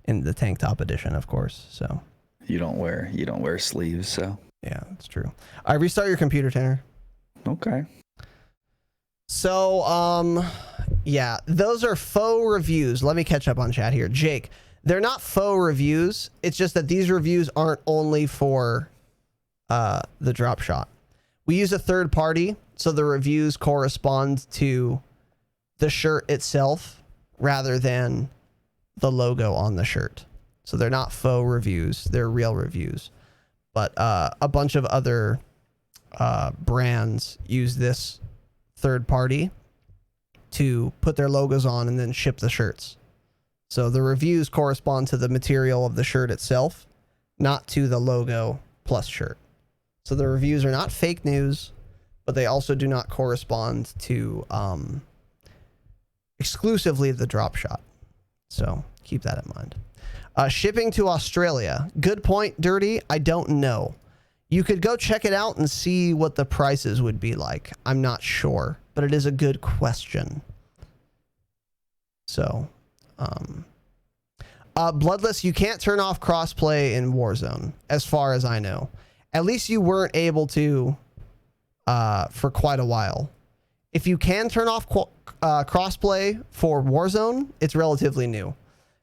in the tank top edition, of course. So You don't wear sleeves, so. yeah, that's true. All right, restart your computer, Tanner. Okay. So, yeah, those are faux reviews. Let me catch up on chat here. Jake, they're not faux reviews. It's just that these reviews aren't only for the Dropshot. We use a third party, so the reviews correspond to the shirt itself rather than the logo on the shirt. So they're not faux reviews. They're real reviews. But a bunch of other brands use this third party to put their logos on and then ship the shirts. So the reviews correspond to the material of the shirt itself, not to the logo plus shirt. So the reviews are not fake news, but they also do not correspond to exclusively the Dropshot. So keep that in mind. Shipping to Australia. Good point, Dirty. I don't know. You could go check it out and see what the prices would be like. I'm not sure, but it is a good question. So, Bloodless, you can't turn off crossplay in Warzone, as far as I know. At least you weren't able to for quite a while. If you can turn off crossplay for Warzone, it's relatively new.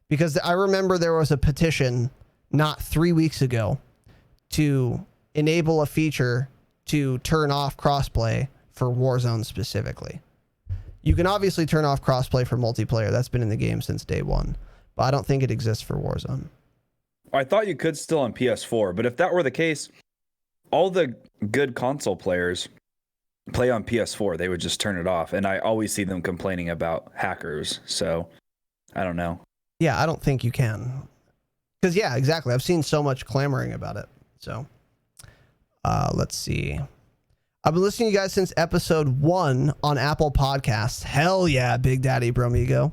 Because I remember there was a petition not 3 weeks ago to enable a feature to turn off crossplay for Warzone specifically. You can obviously turn off crossplay for multiplayer. That's been in the game since day one. But I don't think it exists for Warzone. I thought you could still on PS4, but if that were the case, all the good console players play on PS4. They would just turn it off. And I always see them complaining about hackers. So I don't know. Yeah, I don't think you can. Because, yeah, exactly. I've seen so much clamoring about it. So, let's see. I've been listening to you guys since episode 1 on Apple Podcasts. Hell yeah, Big Daddy Bromigo.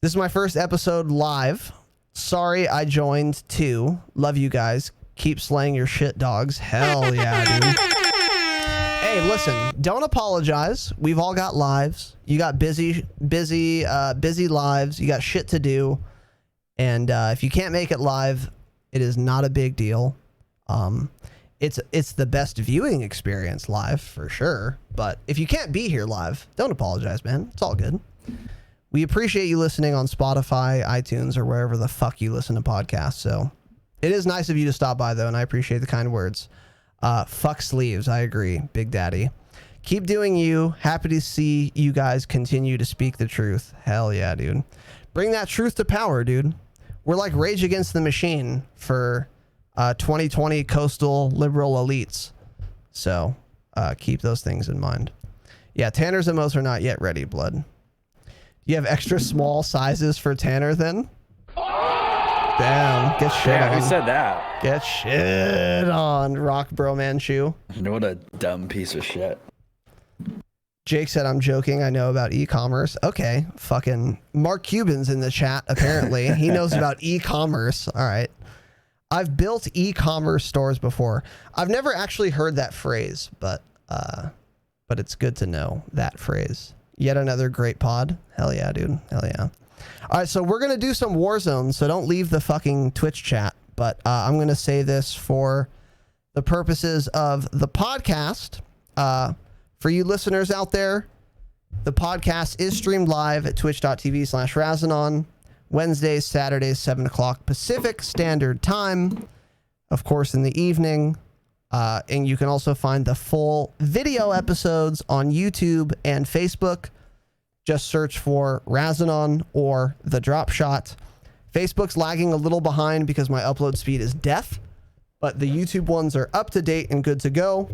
This is my first episode live. Sorry I joined too. Love you guys. Keep slaying your shit, dogs. Hell yeah, dude. Hey, listen, don't apologize. We've all got lives. You got busy lives. You got shit to do. And if you can't make it live, it is not a big deal. It's the best viewing experience live for sure. But if you can't be here live, don't apologize, man. It's all good. We appreciate you listening on Spotify, iTunes, or wherever the fuck you listen to podcasts. So it is nice of you to stop by, though, and I appreciate the kind words. Fuck sleeves. I agree, Big Daddy. Keep doing you. Happy to see you guys continue to speak the truth. Hell yeah, dude. Bring that truth to power, dude. We're like Rage Against the Machine for 2020 coastal liberal elites. So keep those things in mind. Yeah, Tanner's emos are not yet ready, Blood. You have extra small sizes for Tanner then? Damn, get shit on. Who said that? Get shit on, Rock Bro Manchu. What a dumb piece of shit. Jake said, I'm joking. I know about e-commerce. Okay. Fucking Mark Cuban's in the chat, apparently. He knows about e-commerce. All right. I've built e-commerce stores before. I've never actually heard that phrase, but it's good to know that phrase. Yet another great pod. Hell yeah, dude. Hell yeah. All right, so we're going to do some Warzone, so don't leave the fucking Twitch chat. But I'm going to say this for the purposes of the podcast. For you listeners out there, The podcast is streamed live at twitch.tv/Razanon, Wednesdays, Saturdays, 7 o'clock Pacific Standard Time, of course, in the evening. And you can also find the full video episodes on YouTube and Facebook. Just search for Razanon or the Dropshot. Facebook's lagging a little behind because my upload speed is death, but the YouTube ones are up to date and good to go.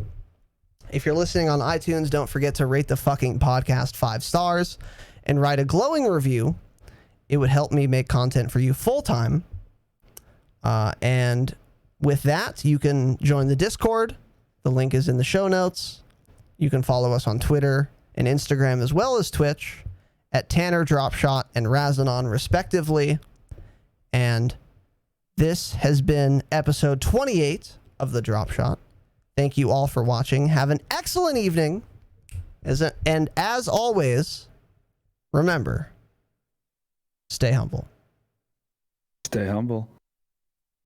If you're listening on iTunes, don't forget to rate the fucking podcast 5 stars and write a glowing review. It would help me make content for you full time. And with that, you can join the Discord. The link is in the show notes. You can follow us on Twitter and Instagram as well as Twitch at Tanner Dropshot and Razanon respectively. And this has been episode 28 of the Dropshot. Thank you all for watching. Have an excellent evening. And as always, remember, stay humble. Stay humble.